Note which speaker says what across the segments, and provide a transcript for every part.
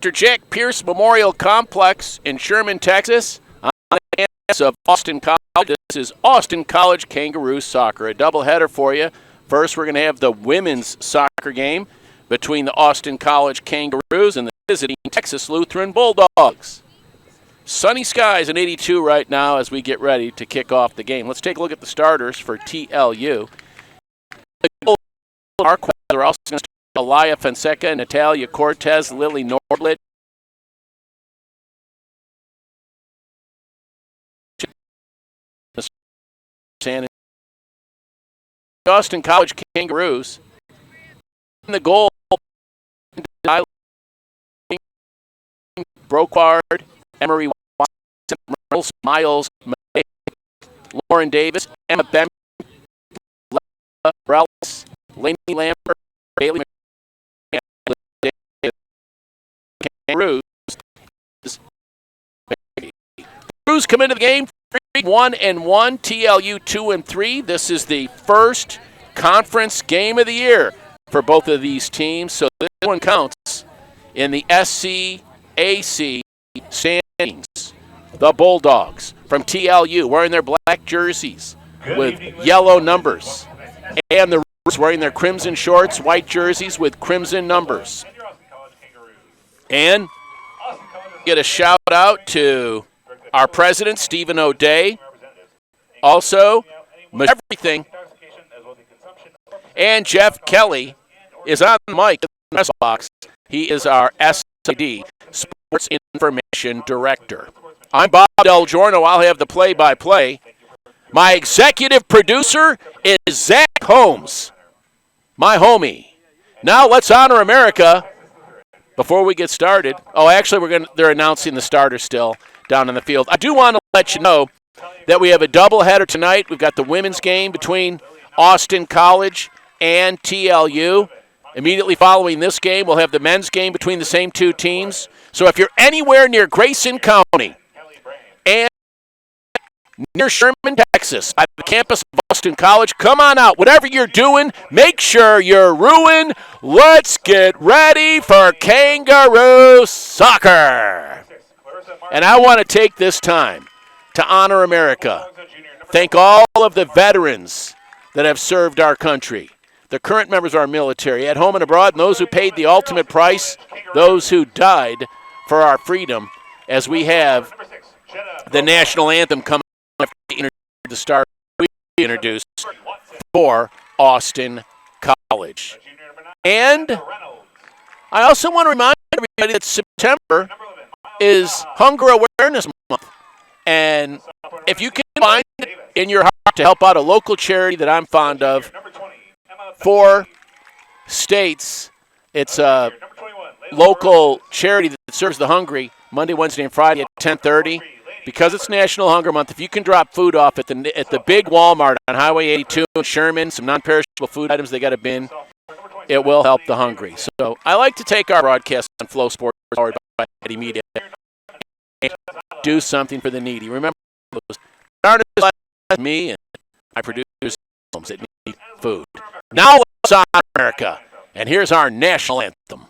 Speaker 1: Dr. Jack Pierce Memorial Complex in Sherman, Texas, on the campus of Austin College. This is Austin College Kangaroos soccer, a doubleheader for you. First, we're going to have the women's soccer game between the Austin College Kangaroos and the visiting Texas Lutheran Bulldogs. Sunny skies in 82 right now as we get ready to kick off the game. Let's take a look at the starters for TLU. Our are also going to start Alaya Fonseca, Natalia Cortez, Lily Nordlet, Austin College Kangaroos. In the goal, Brocard, Emery Watson, Miles, Lauren Davis, Emma Ben, Rellis, Lainey Lambert, Bailey Kangaroos. Kangaroos come into the game 1-1, TLU 2-3. This is the first conference game of the year for both of these teams, so this one counts in the SCAC standings. The Bulldogs from TLU wearing their black jerseys with yellow numbers, and the Roos wearing their crimson shorts, white jerseys with crimson numbers. And get a shout out to our president, Stephen O'Day. Also, everything. And Jeff Kelly is on the mic in the press box. He is our SID, Sports Information Director. I'm Bob Del Giorno. I'll have the play-by-play. My executive producer is Zach Holmes, my homie. Now let's honor America before we get started. Oh, actually, they're announcing the starter still down in the field. I do want to let you know that we have a doubleheader tonight. We've got the women's game between Austin College and TLU. Immediately following this game, we'll have the men's game between the same two teams. So if you're anywhere near Grayson County and near Sherman, Texas, at the campus of Austin College, come on out. Whatever you're doing, make sure you're ruined. Let's get ready for Kangaroo soccer. And I want to take this time to honor America. Thank all of the veterans that have served our country, the current members of our military, at home and abroad, and those who paid the ultimate price, those who died for our freedom, as we have the national anthem coming up to start. We introduced for Austin College. And I also want to remind everybody that September is Hunger Awareness Month. And if you can find it in your heart to help out a local charity that I'm fond of, 4 states, it's a local charity that serves the hungry Monday, Wednesday, and Friday at 10:30. Because it's National Hunger Month, if you can drop food off at the big Walmart on Highway 82 in Sherman, some non-perishable food items they got a bin, it will help the hungry. So I like to take our broadcast on FloSports powered by Eddie Media and do something for the needy. Remember, those aren't like me and my producers that need food. Now let's honor America, and here's our national anthem.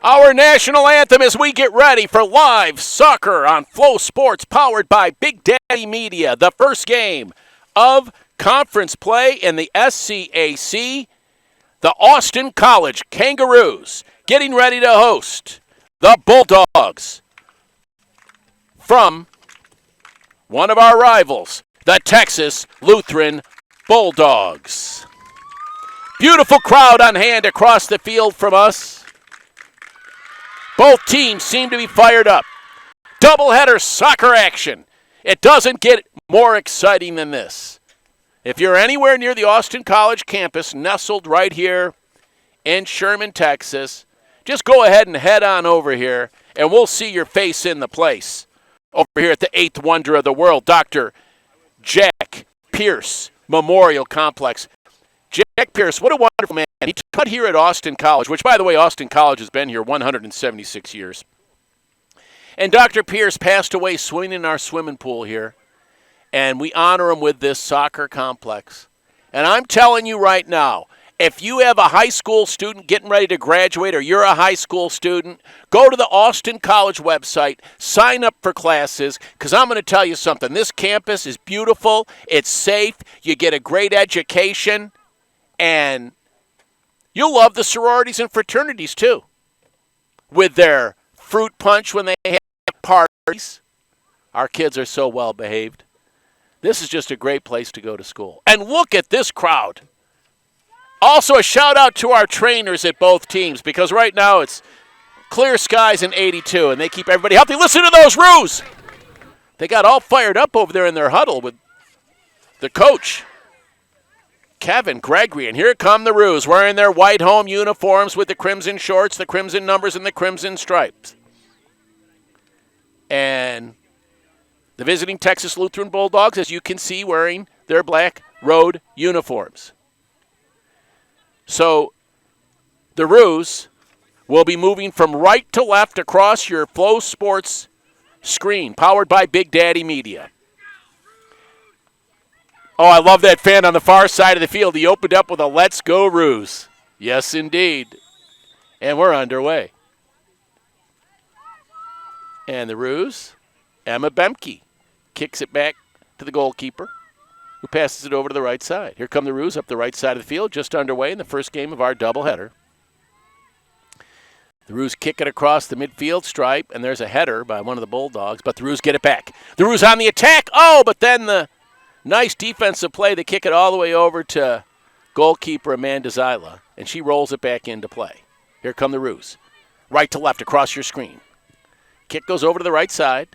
Speaker 1: Our national anthem as we get ready for live soccer on FloSports, powered by Big Daddy Media. The first game of conference play in the SCAC, the Austin College Kangaroos getting ready to host the Bulldogs from one of our rivals, the Texas Lutheran Bulldogs. Beautiful crowd on hand across the field from us. Both teams seem to be fired up. Doubleheader soccer action. It doesn't get more exciting than this. If you're anywhere near the Austin College campus, nestled right here in Sherman, Texas, just go ahead and head on over here, and we'll see your face in the place. Over here at the eighth wonder of the world, Dr. Jack Pierce Memorial Complex. Jack Pierce, what a wonderful man. He taught here at Austin College, which, by the way, Austin College has been here 176 years. And Dr. Pierce passed away swimming in our swimming pool here, and we honor him with this soccer complex. And I'm telling you right now, if you have a high school student getting ready to graduate or you're a high school student, go to the Austin College website, sign up for classes, because I'm going to tell you something. This campus is beautiful. It's safe. You get a great education. And you'll love the sororities and fraternities, too, with their fruit punch when they have parties. Our kids are so well behaved. This is just a great place to go to school. And look at this crowd. Also, a shout-out to our trainers at both teams, because right now it's clear skies in 82, and they keep everybody healthy. Listen to those Roos. They got all fired up over there in their huddle with the coach, Kevin Gregory, and here come the Roos wearing their white home uniforms with the crimson shorts, the crimson numbers, and the crimson stripes. And the visiting Texas Lutheran Bulldogs, as you can see, wearing their black road uniforms. So the Roos will be moving from right to left across your FloSports screen, powered by Big Daddy Media. Oh, I love that fan on the far side of the field. He opened up with a "Let's Go Roos." Yes, indeed. And we're underway. And the Roos, Emma Bemke, kicks it back to the goalkeeper, who passes it over to the right side. Here come the Roos up the right side of the field, just underway in the first game of our doubleheader. The Roos kick it across the midfield stripe, and there's a header by one of the Bulldogs, but the Roos get it back. The Roos on the attack. Oh, but then the nice defensive play. They kick it all the way over to goalkeeper Amanda Zyla, and she rolls it back into play. Here come the Roos. Right to left across your screen. Kick goes over to the right side,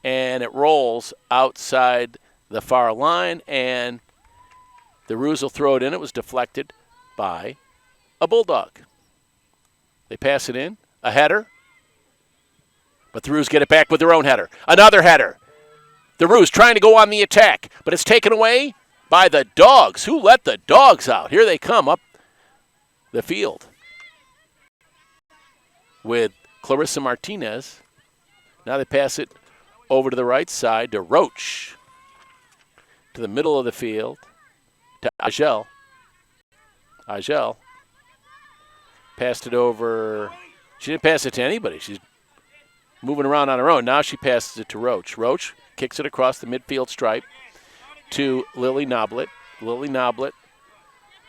Speaker 1: and it rolls outside the far line, and the Roos will throw it in. It was deflected by a Bulldog. They pass it in. A header. But the Roos get it back with their own header. Another header. The Roos trying to go on the attack, but it's taken away by the Dogs. Who let the Dogs out? Here they come up the field with Clarissa Martinez. Now they pass it over to the right side to Roach. To the middle of the field to Agel. Agel passed it over. She didn't pass it to anybody. She's moving around on her own. Now she passes it to Roach. Roach kicks it across the midfield stripe to Lily Noblet. Lily Noblet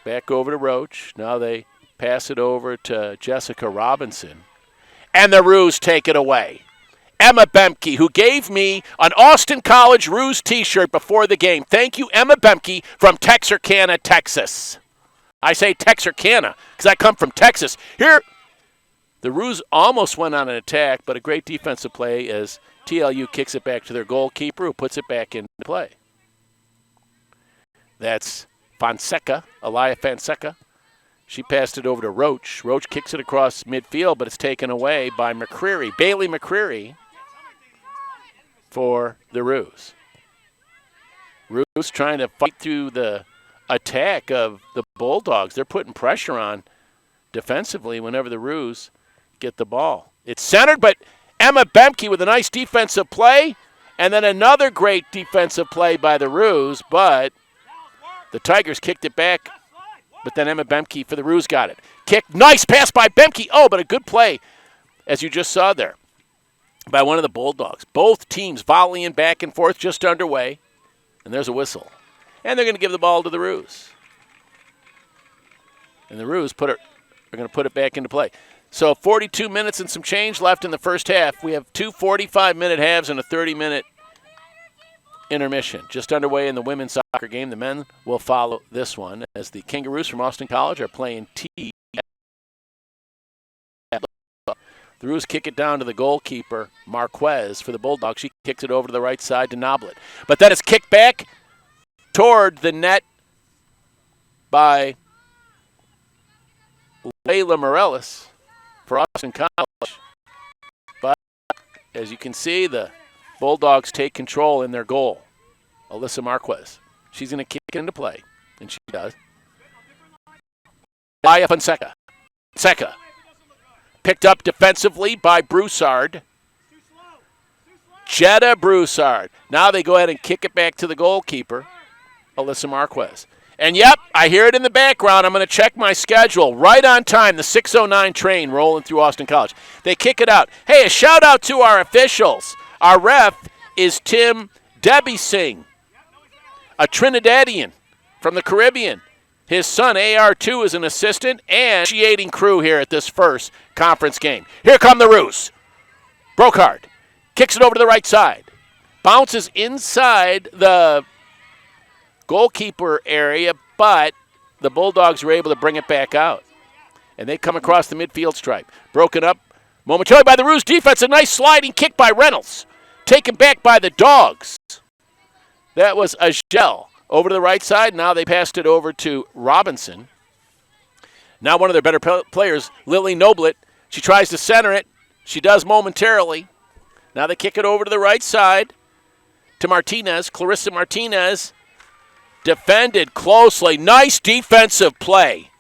Speaker 1: back over to Roach. Now they pass it over to Jessica Robinson. And the Roos take it away. Emma Bemke, who gave me an Austin College Roos t-shirt before the game. Thank you, Emma Bemke from Texarkana, Texas. I say Texarkana because I come from Texas. Here, the Roos almost went on an attack, but a great defensive play as TLU kicks it back to their goalkeeper, who puts it back into play. That's Fonseca, Elia Fonseca. She passed it over to Roach. Roach kicks it across midfield, but it's taken away by McCreary, Bailey McCreary, for the Roos. Roos trying to fight through the attack of the Bulldogs. They're putting pressure on defensively whenever the Roos get the ball. It's centered, but Emma Bemke with a nice defensive play, and then another great defensive play by the Roos, but the Tigers kicked it back, but then Emma Bemke for the Roos got it. Kick, nice pass by Bemke. Oh, but a good play as you just saw there, by one of the Bulldogs. Both teams volleying back and forth, just underway. And there's a whistle. And they're going to give the ball to the Roos. And the Roos are going to put it back into play. So 42 minutes and some change left in the first half. We have two 45-minute halves and a 30-minute intermission. Just underway in the women's soccer game. The men will follow this one as the Kangaroos from Austin College are playing T. The Roos kick it down to the goalkeeper, Marquez, for the Bulldogs. She kicks it over to the right side to Noblet. But then it's kicked back toward the net by Layla Morales for Austin College. But as you can see, the Bulldogs take control in their goal. Alyssa Marquez. She's going to kick it into play, and she does. Maya Fonseca. Fonseca. Picked up defensively by Broussard. Jetta Broussard. Now they go ahead and kick it back to the goalkeeper, Alyssa Marquez. And, yep, I hear it in the background. I'm going to check my schedule. Right on time, the 6:09 train rolling through Austin College. They kick it out. Hey, a shout-out to our officials. Our ref is Tim Debbie Singh, a Trinidadian from the Caribbean. His son, AR2, is an assistant and initiating crew here at this first conference game. Here come the Roos. Brocard kicks it over to the right side. Bounces inside the goalkeeper area, but the Bulldogs were able to bring it back out. And they come across the midfield stripe. Broken up momentarily by the Roos defense. A nice sliding kick by Reynolds. Taken back by the Dogs. That was Agel. Over to the right side. Now they passed it over to Robinson. Now one of their better players, Lily Noblet. She tries to center it. She does momentarily. Now they kick it over to the right side to Martinez. Clarissa Martinez defended closely. Nice defensive play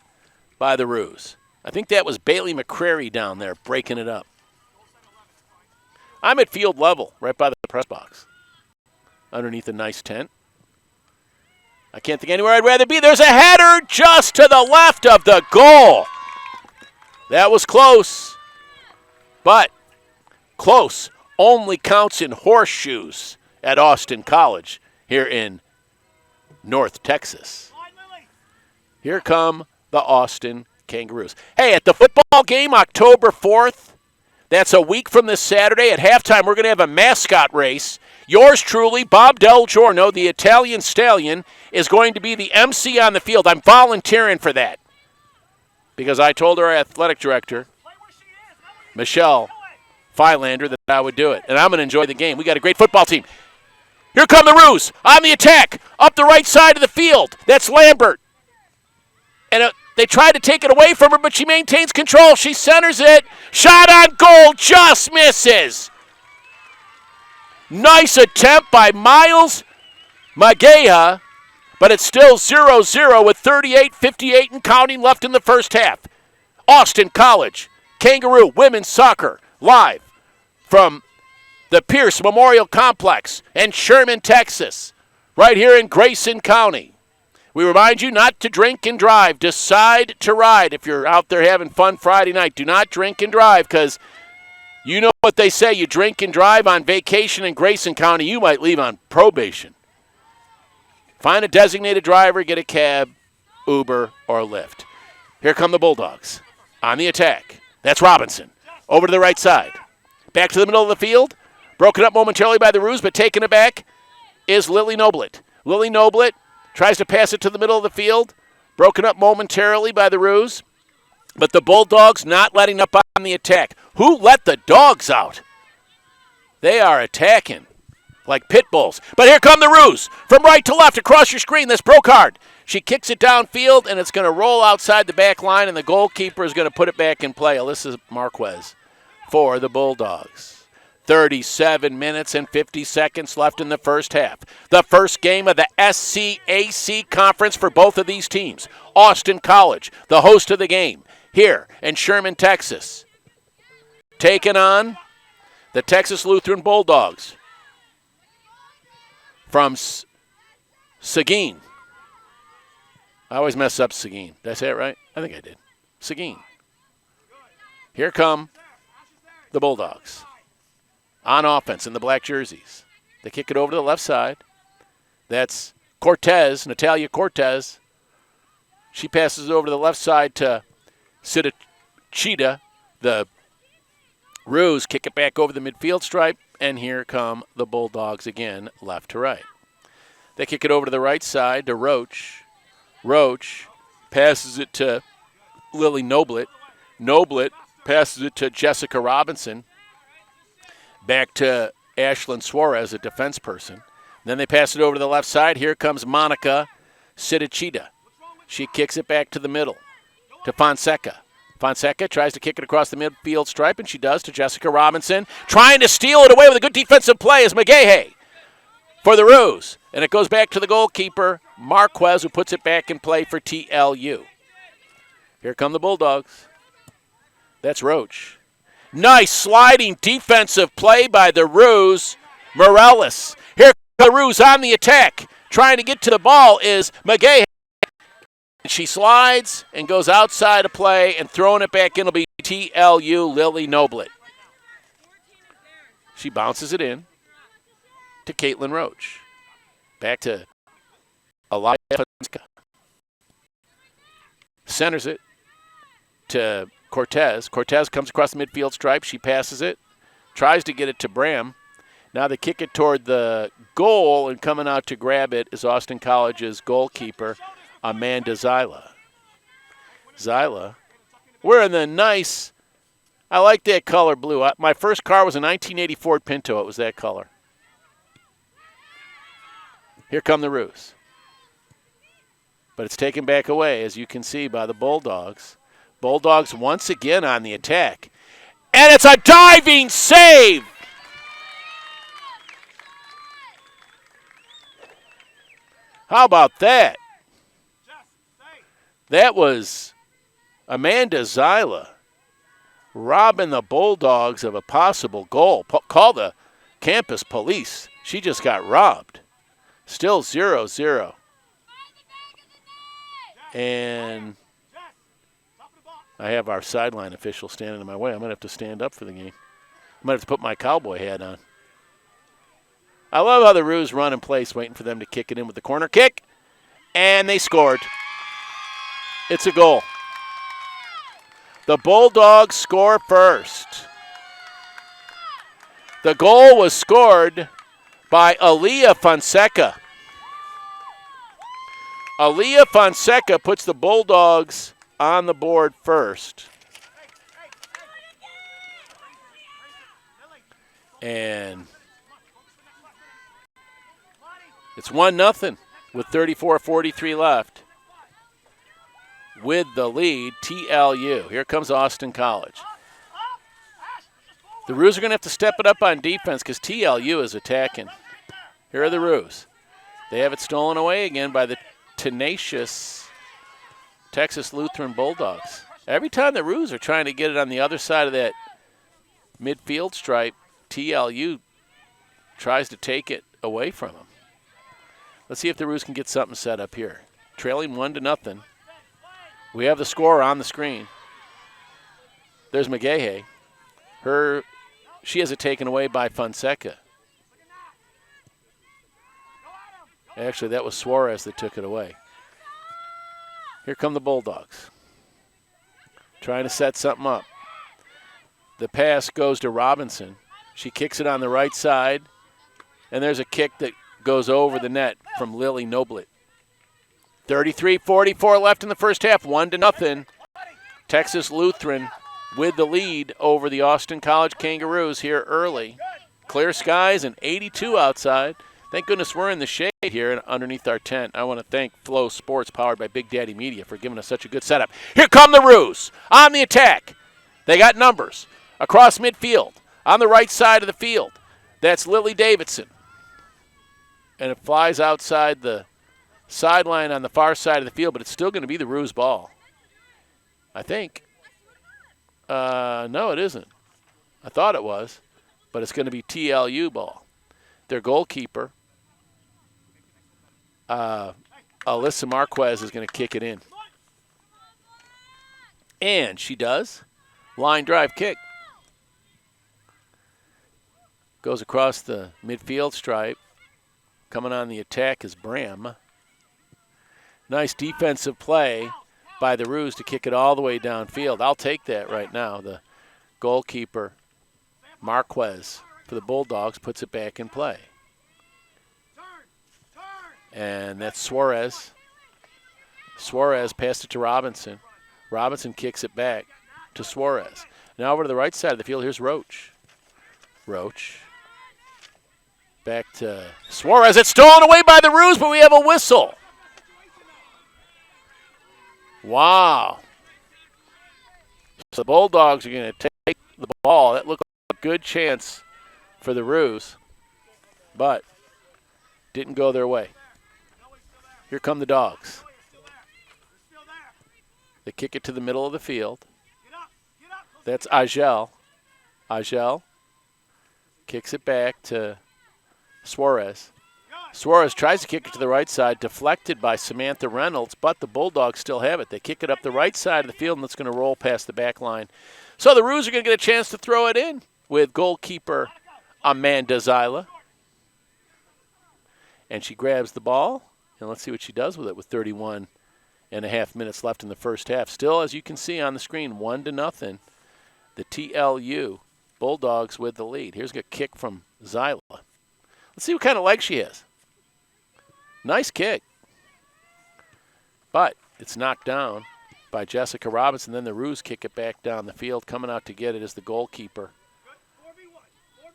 Speaker 1: by the Roos. I think that was Bailey McCrary down there breaking it up. I'm at field level, right by the press box, underneath a nice tent. I can't think anywhere I'd rather be. There's a header just to the left of the goal. That was close, but close only counts in horseshoes at Austin College here in North Texas. Here come the Austin Kangaroos. Hey, at the football game, October 4th, that's a week from this Saturday. At halftime, we're going to have a mascot race. Yours truly, Bob Del Giorno, the Italian Stallion, is going to be the MC on the field. I'm volunteering for that because I told our athletic director, Michelle Fylander, that I would do it. And I'm going to enjoy the game. We got a great football team. Here come the Roos on the attack, up the right side of the field. That's Lambert. And they tried to take it away from her, but she maintains control. She centers it. Shot on goal, just misses. Nice attempt by Miles Mageha, but it's still 0-0 with 38:58 and counting left in the first half. Austin College, Kangaroo Women's Soccer, live from the Pierce Memorial Complex in Sherman, Texas, right here in Grayson County. We remind you not to drink and drive. Decide to ride. If you're out there having fun Friday night, do not drink and drive because you know what they say. You drink and drive on vacation in Grayson County, you might leave on probation. Find a designated driver, get a cab, Uber, or Lyft. Here come the Bulldogs on the attack. That's Robinson. Over to the right side. Back to the middle of the field. Broken up momentarily by the Roos, but taking it back is Lily Noblet. Lily Noblet tries to pass it to the middle of the field. Broken up momentarily by the Roos. But the Bulldogs not letting up on the attack. Who let the dogs out? They are attacking like pit bulls. But here come the Roos. From right to left across your screen, that's Brocard. She kicks it downfield, and it's going to roll outside the back line, and the goalkeeper is going to put it back in play. Alyssa Marquez for the Bulldogs. 37 minutes and 50 seconds left in the first half. The first game of the SCAC conference for both of these teams. Austin College, the host of the game, here in Sherman, Texas, taking on the Texas Lutheran Bulldogs from Seguin. I always mess up Seguin. Did I say it right? I think I did. Seguin. Here come the Bulldogs on offense in the black jerseys. They kick it over to the left side. That's Cortez, Natalia Cortez. She passes it over to the left side to Cheetah. The Roos kick it back over the midfield stripe, and here come the Bulldogs again, left to right. They kick it over to the right side to Roach. Roach passes it to Lily Noblet. Noblet passes it to Jessica Robinson. Back to Ashlyn Suarez, a defense person. Then they pass it over to the left side. Here comes Monica Sidachita. She kicks it back to the middle to Fonseca. Fonseca tries to kick it across the midfield stripe, and she does to Jessica Robinson. Trying to steal it away with a good defensive play is McGahey for the Roos. And it goes back to the goalkeeper, Marquez, who puts it back in play for TLU. Here come the Bulldogs. That's Roach. Nice sliding defensive play by the Roos. Morales. Here comes the Roos on the attack. Trying to get to the ball is McGahey. She slides and goes outside of play, and throwing it back in will be TLU Lily Noblet. She bounces it in to Caitlin Roach. Back to Elia Fonseca. Centers it to Cortez. Cortez comes across the midfield stripe. She passes it. Tries to get it to Bram. Now they kick it toward the goal, and coming out to grab it is Austin College's goalkeeper, Amanda Zyla. Zyla, wearing the nice, I like that color blue. My first car was a 1984 Pinto. It was that color. Here come the Roos. But it's taken back away, as you can see, by the Bulldogs. Bulldogs once again on the attack. And it's a diving save! How about that? That was Amanda Zyla robbing the Bulldogs of a possible goal. Call the campus police. She just got robbed. Still 0-0. And I have our sideline official standing in my way. I might have to stand up for the game. I might have to put my cowboy hat on. I love how the Roos run in place, waiting for them to kick it in with the corner kick. And they scored. It's a goal. The Bulldogs score first. The goal was scored by Aaliyah Fonseca. Aaliyah Fonseca puts the Bulldogs on the board first. And it's 1-0 with 34:43 left. With the lead, TLU. Here comes Austin College. The Roos are going to have to step it up on defense because TLU is attacking. Here are the Roos. They have it stolen away again by the tenacious Texas Lutheran Bulldogs. Every time the Roos are trying to get it on the other side of that midfield stripe, TLU tries to take it away from them. Let's see if the Roos can get something set up here. Trailing 1-0. We have the score on the screen. There's McGahey. She has it taken away by Fonseca. Actually, that was Suarez that took it away. Here come the Bulldogs. Trying to set something up. The pass goes to Robinson. She kicks it on the right side, and there's a kick that goes over the net from Lily Noblet. 33:44 left in the first half, 1-0. Texas Lutheran with the lead over the Austin College Kangaroos here early. Clear skies and 82 outside. Thank goodness we're in the shade here underneath our tent. I want to thank FloSports, powered by Big Daddy Media, for giving us such a good setup. Here come the Roos on the attack. They got numbers across midfield on the right side of the field. That's Lily Davidson. And it flies outside the sideline on the far side of the field, but it's still going to be the Roos ball, I think. No, it isn't. I thought it was, but it's going to be TLU ball. Their goalkeeper, Alyssa Marquez, is going to kick it in. And she does. Line drive kick. Goes across the midfield stripe. Coming on the attack is Bram. Nice defensive play by the Roos to kick it all the way downfield. I'll take that right now. The goalkeeper, Marquez, for the Bulldogs, puts it back in play. And that's Suarez. Suarez passed it to Robinson. Robinson kicks it back to Suarez. Now over to the right side of the field, here's Roach. Roach. Back to Suarez. It's stolen away by the Roos, but we have a whistle. Wow. So the Bulldogs are going to take the ball. That looked like a good chance for the Roos, but didn't go their way. Here come the Dogs. They kick it to the middle of the field. That's Agel. Agel kicks it back to Suarez. Suarez tries to kick it to the right side, deflected by Samantha Reynolds, but the Bulldogs still have it. They kick it up the right side of the field, and it's going to roll past the back line. So the Roos are going to get a chance to throw it in with goalkeeper Amanda Zyla. And she grabs the ball, and let's see what she does with it with 31 and a half minutes left in the first half. Still, as you can see on the screen, 1-0. The TLU Bulldogs with the lead. Here's a kick from Zyla. Let's see what kind of leg she has. Nice kick. But it's knocked down by Jessica Robinson. Then the Roos kick it back down the field. Coming out to get it is the goalkeeper,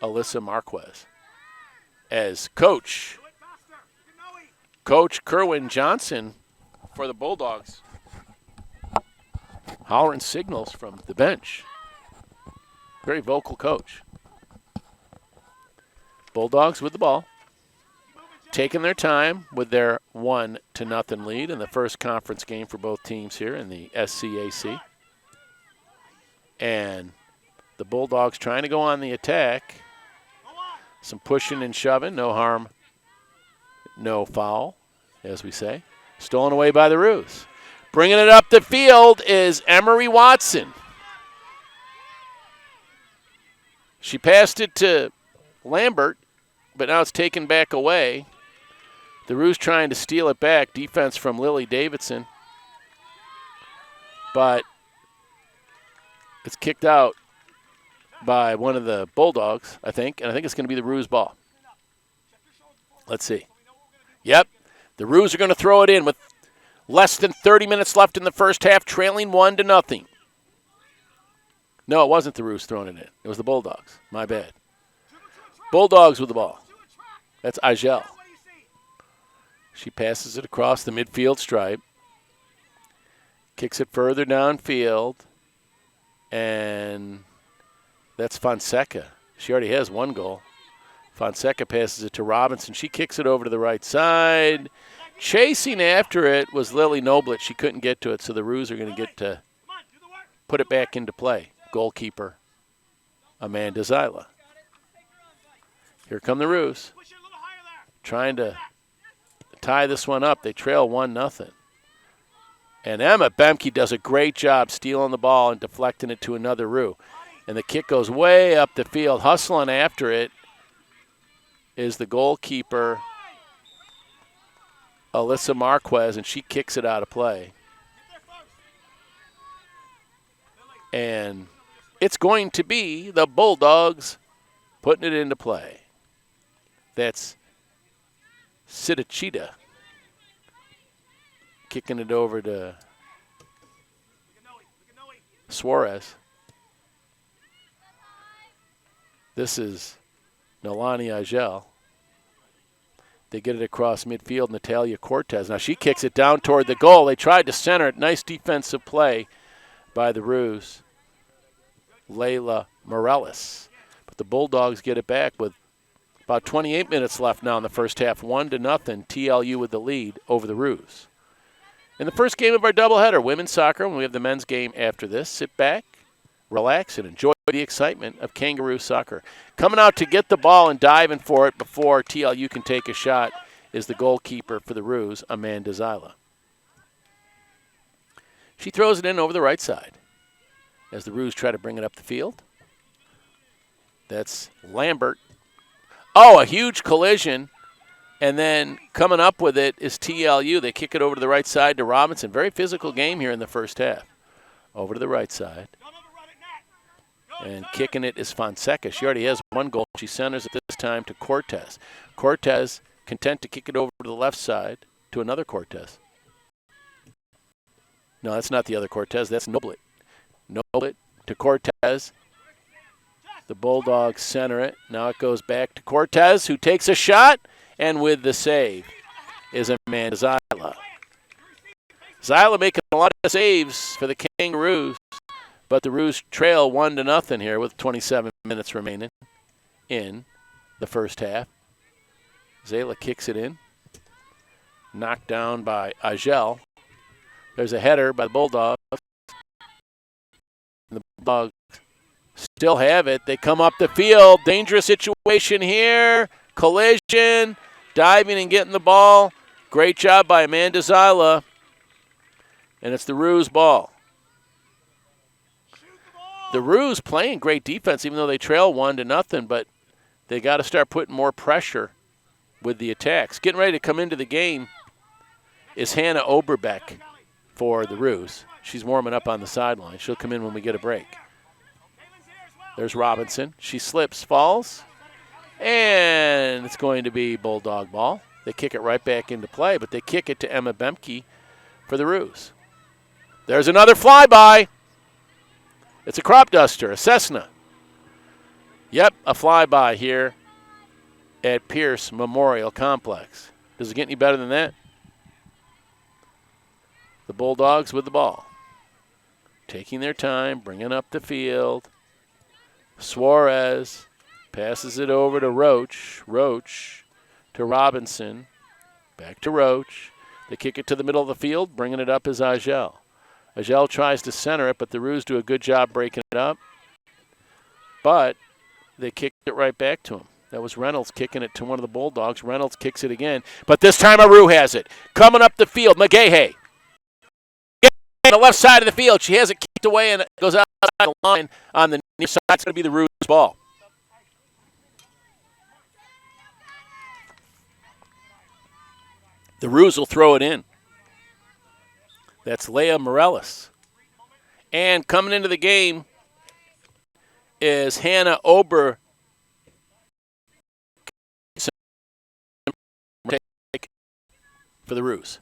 Speaker 1: Alyssa Marquez. As Coach Kerwin Johnson for the Bulldogs hollering signals from the bench. Very vocal coach. Bulldogs with the ball, taking their time with their 1-0 lead in the first conference game for both teams here in the SCAC. And the Bulldogs trying to go on the attack. Some pushing and shoving, no harm, no foul, as we say. Stolen away by the Roos. Bringing it up the field is Emery Watson. She passed it to Lambert, but now it's taken back away. The Roos trying to steal it back. Defense from Lily Davidson. But it's kicked out by one of the Bulldogs, I think. And I think it's going to be the Roos ball. Let's see. Yep. The Roos are going to throw it in with less than 30 minutes left in the first half, trailing 1-0. No, it wasn't the Roos throwing it in. It was the Bulldogs. My bad. Bulldogs with the ball. That's Agel. She passes it across the midfield stripe. Kicks it further downfield. And that's Fonseca. She already has one goal. Fonseca passes it to Robinson. She kicks it over to the right side. Chasing after it was Lily Noblet. She couldn't get to it, so the Roos are going to get to put it back into play. Goalkeeper Amanda Zyla. Here come the Roos, trying to tie this one up. They trail 1-0. And Emma Bemke does a great job stealing the ball and deflecting it to another Roo. And the kick goes way up the field. Hustling after it is the goalkeeper, Alyssa Marquez, and she kicks it out of play. And it's going to be the Bulldogs putting it into play. That's Sidachita kicking it over to Suarez. This is Nolani Agel. They get it across midfield, Natalia Cortez. Now she kicks it down toward the goal. They tried to center it. Nice defensive play by the Roos, Layla Morales. But the Bulldogs get it back with about 28 minutes left now in the first half. 1-0, TLU with the lead over the Roos. In the first game of our doubleheader, women's soccer, and we have the men's game after this. Sit back, relax, and enjoy the excitement of Kangaroo soccer. Coming out to get the ball and diving for it before TLU can take a shot is the goalkeeper for the Roos, Amanda Zyla. She throws it in over the right side as the Roos try to bring it up the field. That's Lambert Oh, a huge collision. And then coming up with it is TLU. They kick it over to the right side to Robinson. Very physical game here in the first half. Over to the right side. And kicking it is Fonseca. She already has one goal. She centers it this time to Cortez. Cortez content to kick it over to the left side to another Cortez. No, that's not the other Cortez. That's Noblet. Noblet to Cortez. The Bulldogs center it. Now it goes back to Cortez, who takes a shot. And with the save is Amanda Zyla. Zyla making a lot of saves for the Kangaroos, but the Roos trail 1-0 here with 27 minutes remaining in the first half. Zyla kicks it in. Knocked down by Agel. There's a header by the Bulldogs. The Bulldogs still have it. They come up the field. Dangerous situation here. Collision. Diving and getting the ball. Great job by Amanda Zyla. And it's the Roos ball. The Roos playing great defense even though they trail 1-0, but they got to start putting more pressure with the attacks. Getting ready to come into the game is Hannah Oberbeck for the Roos. She's warming up on the sideline. She'll come in when we get a break. There's Robinson. She slips, falls. And it's going to be Bulldog ball. They kick it right back into play, but they kick it to Emma Bemke for the Roos. There's another flyby. It's a crop duster, a Cessna. Yep, a flyby here at Pierce Memorial Complex. Does it get any better than that? The Bulldogs with the ball. Taking their time, bringing up the field. Suarez passes it over to Roach. Roach to Robinson. Back to Roach. They kick it to the middle of the field. Bringing it up is Agel. Agel tries to center it, but the Roos do a good job breaking it up. But they kicked it right back to him. That was Reynolds kicking it to one of the Bulldogs. Reynolds kicks it again. But this time Aru has it. Coming up the field, McGahey. On the left side of the field. She has it kicked away and it goes outside the line on the near side. It's going to be the Roos ball. The Roos will throw it in. That's Leah Morales. And coming into the game is Hannah Ober. For the Roos.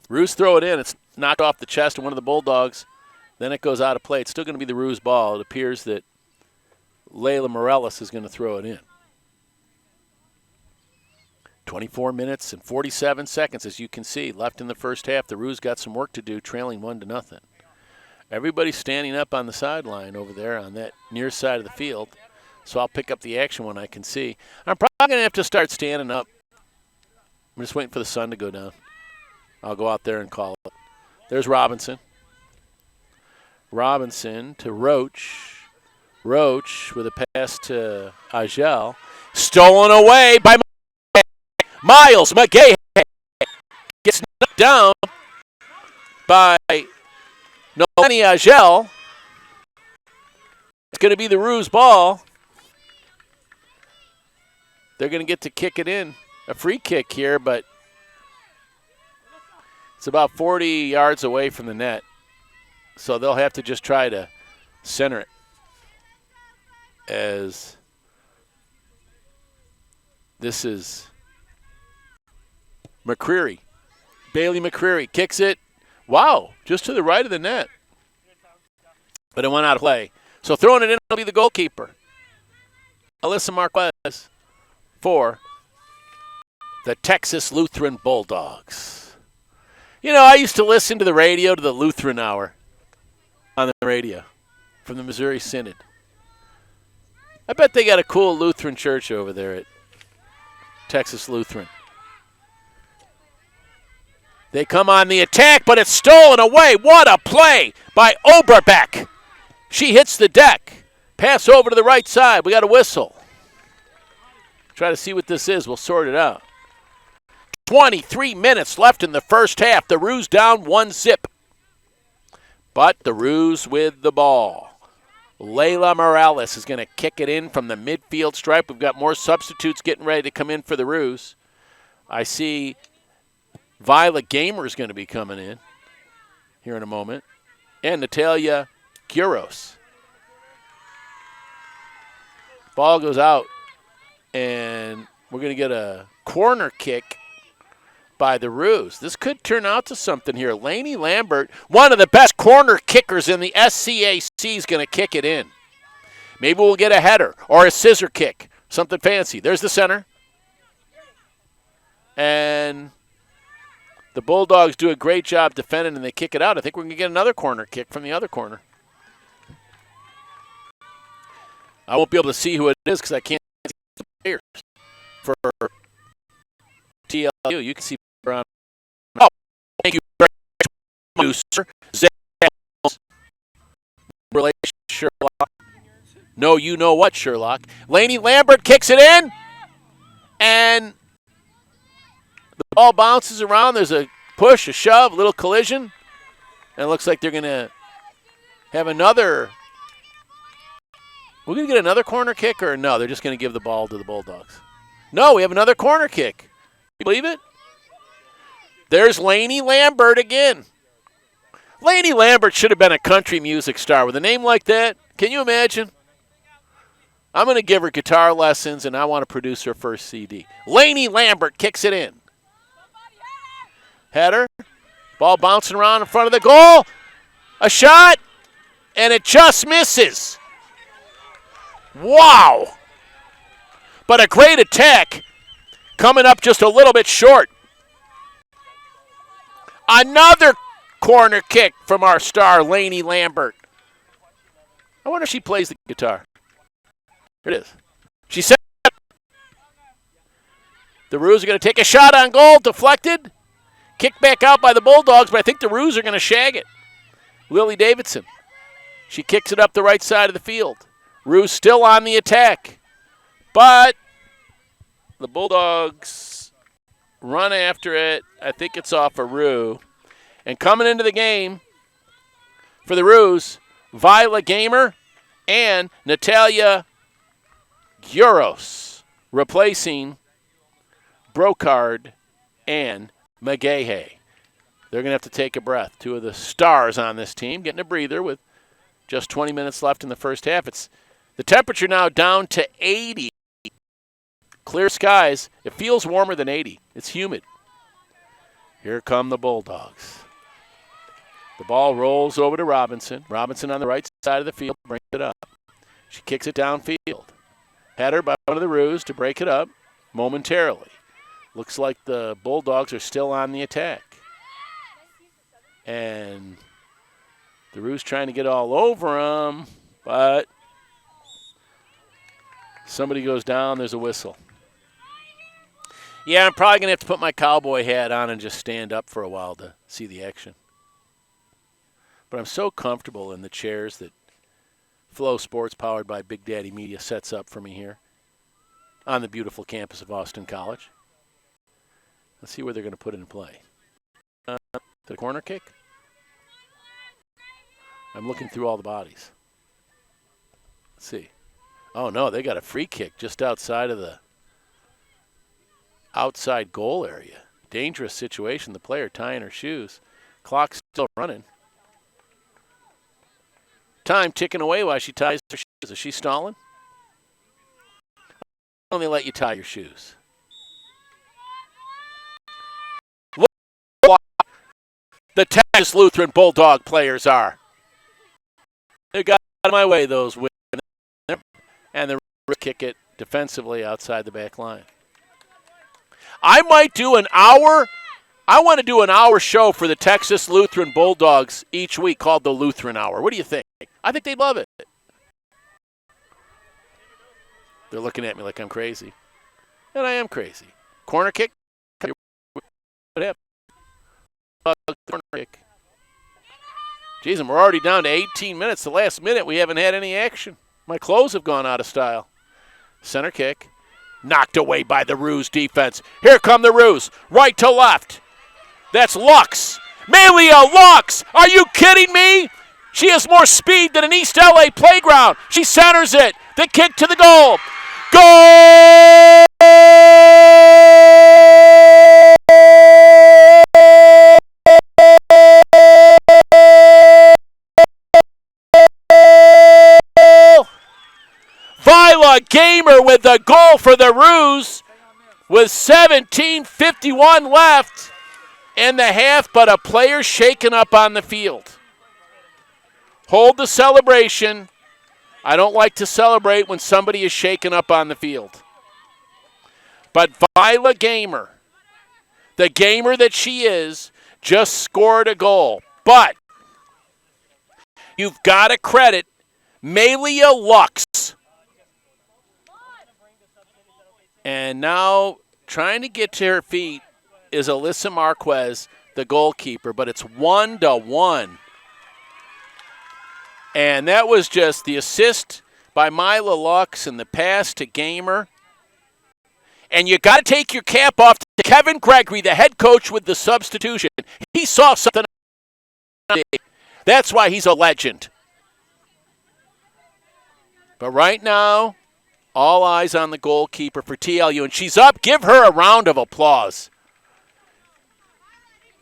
Speaker 1: Roos throw it in. It's knocked off the chest of one of the Bulldogs. Then it goes out of play. It's still going to be the Roos ball. It appears that Layla Morales is going to throw it in. 24 minutes and 47 seconds, as you can see, left in the first half. The Roos got some work to do, trailing 1-0. Everybody's standing up on the sideline over there on that near side of the field, so I'll pick up the action when I can see. I'm probably going to have to start standing up. I'm just waiting for the sun to go down. I'll go out there and call it. There's Robinson. Robinson to Roach. Roach with a pass to Agel. Stolen away by Miles McGahey. Gets knocked down by Nolani Agel. It's going to be the Roos ball. They're going to get to kick it in. A free kick here, but it's about 40 yards away from the net. So they'll have to just try to center it. As this is McCreary. Bailey McCreary kicks it. Wow, just to the right of the net. But it went out of play. So throwing it in will be the goalkeeper, Alyssa Marquez, for the Texas Lutheran Bulldogs. You know, I used to listen to the radio, to the Lutheran Hour on the radio from the Missouri Synod. I bet they got a cool Lutheran church over there at Texas Lutheran. They come on the attack, but it's stolen away. What a play by Oberbeck. She hits the deck. Pass over to the right side. We got a whistle. Try to see what this is. We'll sort it out. 23 minutes left in the first half. The Roos down 1-0. But the Roos with the ball. Layla Morales is going to kick it in from the midfield stripe. We've got more substitutes getting ready to come in for the Roos. I see Violet Gamer is going to be coming in here in a moment. And Natalia Guros. Ball goes out, and we're going to get a corner kick by the Roos. This could turn out to something here. Lainey Lambert, one of the best corner kickers in the SCAC, is going to kick it in. Maybe we'll get a header or a scissor kick, something fancy. There's the center. And the Bulldogs do a great job defending, and they kick it out. I think we're going to get another corner kick from the other corner. I won't be able to see who it is because I can't see the players. For TLU, you can see around. Oh, thank you very much, sir. Relation Sherlock. No, you know what, Sherlock. Lainey Lambert kicks it in, and the ball bounces around. There's a push, a shove, a little collision, and it looks like they're going to have another. We're going to get another corner kick, or no, they're just going to give the ball to the Bulldogs. No, we have another corner kick. You believe it? There's Lainey Lambert again. Lainey Lambert should have been a country music star. With a name like that, can you imagine? I'm going to give her guitar lessons, and I want to produce her first CD. Lainey Lambert kicks it in. Header. Ball bouncing around in front of the goal. A shot, and it just misses. Wow. But a great attack coming up just a little bit short. Another corner kick from our star, Lainey Lambert. I wonder if she plays the guitar. Here it is. She said the Roos are going to take a shot on goal, deflected. Kicked back out by the Bulldogs, but I think the Roos are going to shag it. Lily Davidson. She kicks it up the right side of the field. Roos still on the attack. But the Bulldogs run after it. I think it's off a Roo. And coming into the game for the Roos, Viola Gamer and Natalia Guros, replacing Brocard and McGahey. They're going to have to take a breath. Two of the stars on this team getting a breather with just 20 minutes left in the first half. It's the temperature now down to 80. Clear skies. It feels warmer than 80. It's humid. Here come the Bulldogs. The ball rolls over to Robinson. Robinson on the right side of the field brings it up. She kicks it downfield. Header by one of the Roos to break it up momentarily. Looks like the Bulldogs are still on the attack. And the Roos trying to get all over them, but somebody goes down, there's a whistle. Yeah, I'm probably going to have to put my cowboy hat on and just stand up for a while to see the action. But I'm so comfortable in the chairs that FloSports, powered by Big Daddy Media, sets up for me here on the beautiful campus of Austin College. Let's see where they're going to put it in play. The corner kick? I'm looking through all the bodies. Let's see. Oh, no, they got a free kick just outside of the outside goal area. Dangerous situation. The player tying her shoes. Clock's still running. Time ticking away while she ties her shoes. Is she stalling? Why don't they let you tie your shoes? Look, the Texas Lutheran Bulldog players are. They got out of my way, those women. And the kick it defensively outside the back line. I might do an hour. I want to do an hour show for the Texas Lutheran Bulldogs each week called the Lutheran Hour. What do you think? I think they'd love it. They're looking at me like I'm crazy. And I am crazy. Corner kick. What happened? Corner kick. Jeez, and we're already down to 18 minutes. The last minute, we haven't had any action. My clothes have gone out of style. Center kick. Knocked away by the Roos defense. Here come the Roos. Right to left. That's Lux. Melia Lux. Are you kidding me? She has more speed than an East LA playground. She centers it. The kick to the goal. Goal! Vila Gamer with the goal for the Roos with 17:51 left in the half, but a player shaken up on the field. Hold the celebration. I don't like to celebrate when somebody is shaken up on the field. But Vila Gamer, the gamer that she is, just scored a goal. But you've got to credit Malia Lux. And now trying to get to her feet is Alyssa Marquez, the goalkeeper, but it's 1-1. And that was just the assist by Mila Lux and the pass to Gamer. And you got to take your cap off to Kevin Gregory, the head coach, with the substitution. He saw something. That's why he's a legend. But right now, all eyes on the goalkeeper for TLU, and she's up. Give her a round of applause.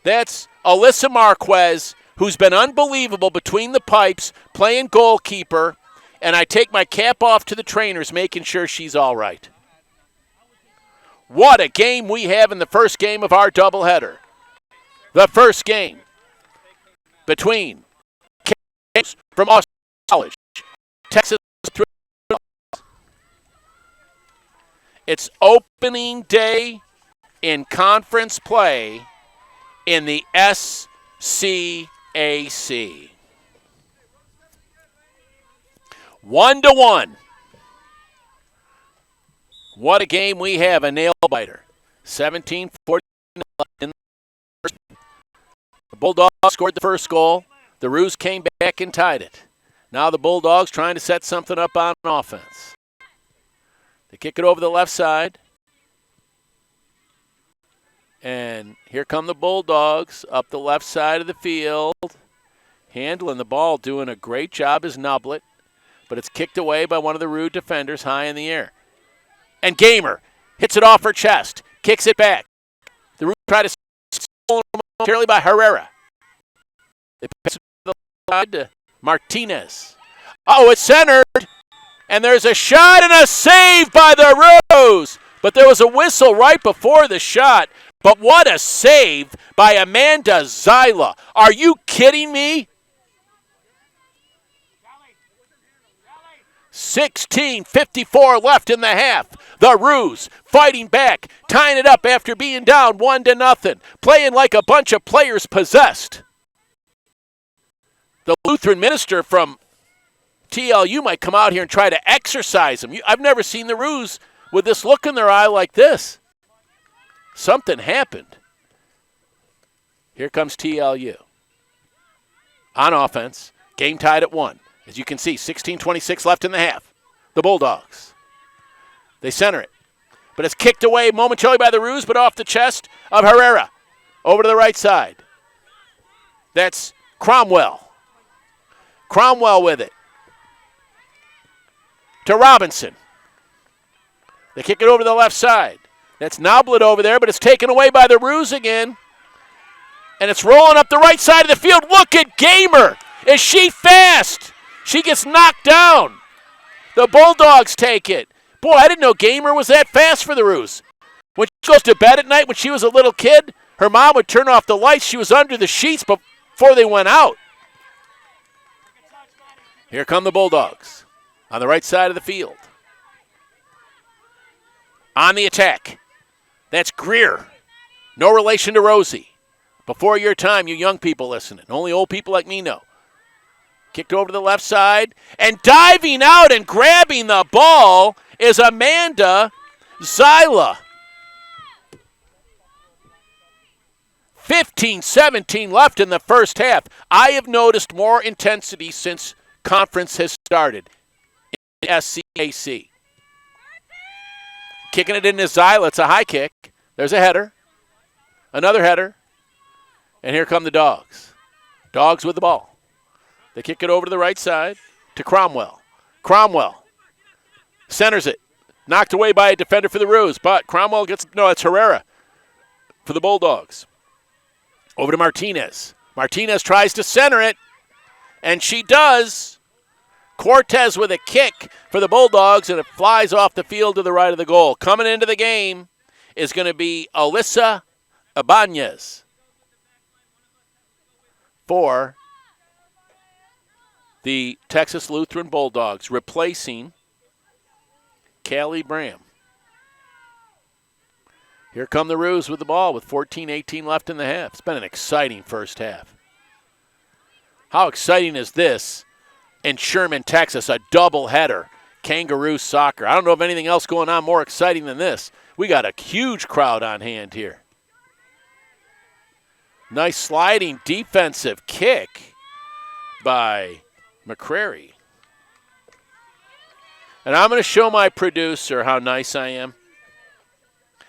Speaker 1: That's Alyssa Marquez, who's been unbelievable between the pipes, playing goalkeeper, and I take my cap off to the trainers, making sure she's all right. What a game we have in the first game of our doubleheader. The first game between from Austin College, Texas Lutheran. It's opening day in conference play in the SCAC. 1-1. What a game we have, a nail-biter. 17-14 in the first. The Bulldogs scored the first goal. The Roos came back and tied it. Now the Bulldogs trying to set something up on offense. They kick it over the left side. And here come the Bulldogs up the left side of the field. Handling the ball, doing a great job is Nublet. But it's kicked away by one of the Roos defenders high in the air. And Gamer hits it off her chest. Kicks it back. The Roos try to steal momentarily by Herrera. They pass it to the side to Martinez. Oh, it's centered. And there's a shot and a save by the Roos. But there was a whistle right before the shot. But what a save by Amanda Zyla. Are you kidding me? 16:54 left in the half. The Roos fighting back, tying it up after being down 1-0, playing like a bunch of players possessed. The Lutheran minister from TLU might come out here and try to exercise them. I've never seen the Roos with this look in their eye like this. Something happened. Here comes TLU. On offense, game tied at 1. As you can see, 16:26 left in the half. The Bulldogs. They center it. But it's kicked away momentarily by the Roos, but off the chest of Herrera. Over to the right side. That's Cromwell. Cromwell with it. To Robinson. They kick it over to the left side. That's Noblet over there, but it's taken away by the Roos again. And it's rolling up the right side of the field. Look at Gamer. Is she fast? She gets knocked down. The Bulldogs take it. Boy, I didn't know Gamer was that fast for the Roos. When she goes to bed at night when she was a little kid, her mom would turn off the lights. She was under the sheets before they went out. Here come the Bulldogs on the right side of the field. On the attack. That's Greer. No relation to Rosie. Before your time, you young people listening. Only old people like me know. Kicked over to the left side. And diving out and grabbing the ball is Amanda Zyla. 15-17 left in the first half. I have noticed more intensity since conference has started in SCAC. Kicking it into Zyla. It's a high kick. There's a header. Another header. And here come the Dogs. Dogs with the ball. They kick it over to the right side to Cromwell. Cromwell centers it. Knocked away by a defender for the Roos, but Cromwell gets, no, it's Herrera for the Bulldogs. Over to Martinez. Martinez tries to center it, and she does. Cortez with a kick for the Bulldogs, and it flies off the field to the right of the goal. Coming into the game is going to be Alyssa Ibanez for the Texas Lutheran Bulldogs, replacing Callie Bram. Here come the Roos with the ball with 14-18 left in the half. It's been an exciting first half. How exciting is this in Sherman, Texas, a doubleheader, Kangaroo soccer. I don't know of anything else going on more exciting than this. We got a huge crowd on hand here. Nice sliding defensive kick by McCrary. And I'm going to show my producer how nice I am.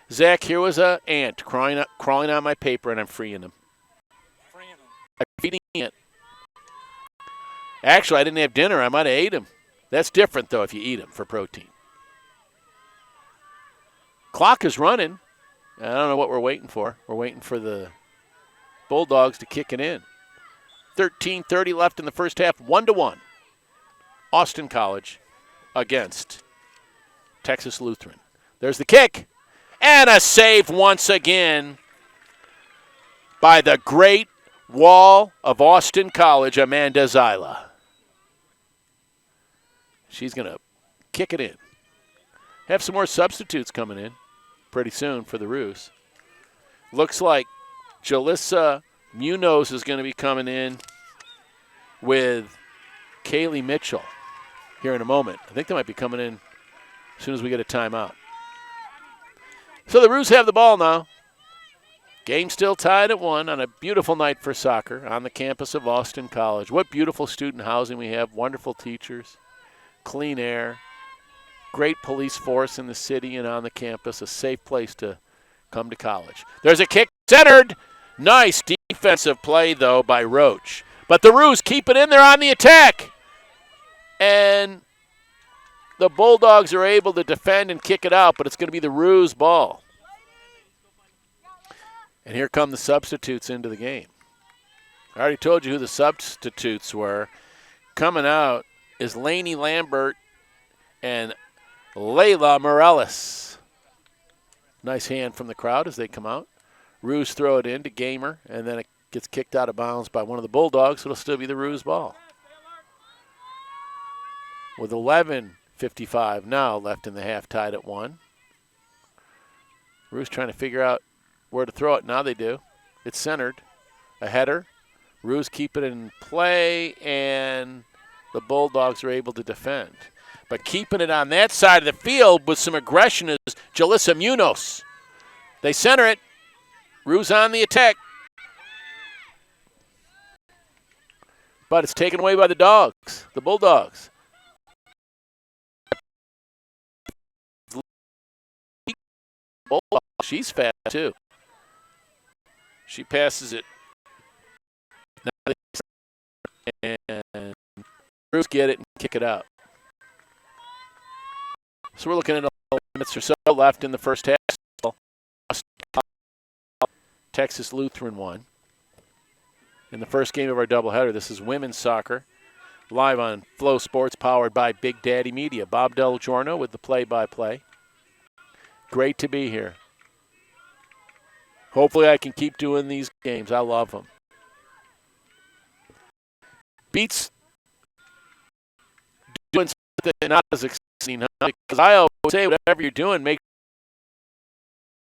Speaker 1: Zach, here was an ant crawling on my paper, and I'm freeing him. I'm feeding it. Actually, I didn't have dinner. I might have ate him. That's different, though, if you eat them for protein. Clock is running. I don't know what we're waiting for. We're waiting for the Bulldogs to kick it in. 13:30 left in the first half, 1-1. Austin College against Texas Lutheran. There's the kick. And a save once again by the great wall of Austin College, Amanda Zyla. She's going to kick it in. Have some more substitutes coming in pretty soon for the Roos. Looks like Jalissa Munoz is going to be coming in with Kaylee Mitchell here in a moment. I think they might be coming in as soon as we get a timeout. So the Roos have the ball now. Game still tied at 1 on a beautiful night for soccer on the campus of Austin College. What beautiful student housing we have, wonderful teachers, clean air, great police force in the city and on the campus, a safe place to come to college. There's a kick centered. Nice defensive play, though, by Roach. But the Roos keep it in there on the attack. And the Bulldogs are able to defend and kick it out, but it's going to be the Roos ball. And here come the substitutes into the game. I already told you who the substitutes were. Coming out is Lainey Lambert and Layla Morales. Nice hand from the crowd as they come out. Roos throw it in to Gamer, and then it gets kicked out of bounds by one of the Bulldogs. It'll still be the Roos ball. With 11:55 now left in the half, tied at 1. Roos trying to figure out where to throw it. Now they do. It's centered. A header. Roos keep it in play, and the Bulldogs are able to defend. But keeping it on that side of the field with some aggression is Jalissa Munoz. They center it. Roos on the attack. But it's taken away by the Dogs, the Bulldogs. She's fast, too. She passes it. And Roos get it and kick it out. So we're looking at 11 minutes or so left in the first half. Texas Lutheran won. In the first game of our doubleheader, this is women's soccer, live on FloSports, powered by Big Daddy Media. Bob Del Giorno with the play-by-play. Great to be here. Hopefully I can keep doing these games. I love them. Beats doing something not as exciting, huh? Because I always say whatever you're doing, make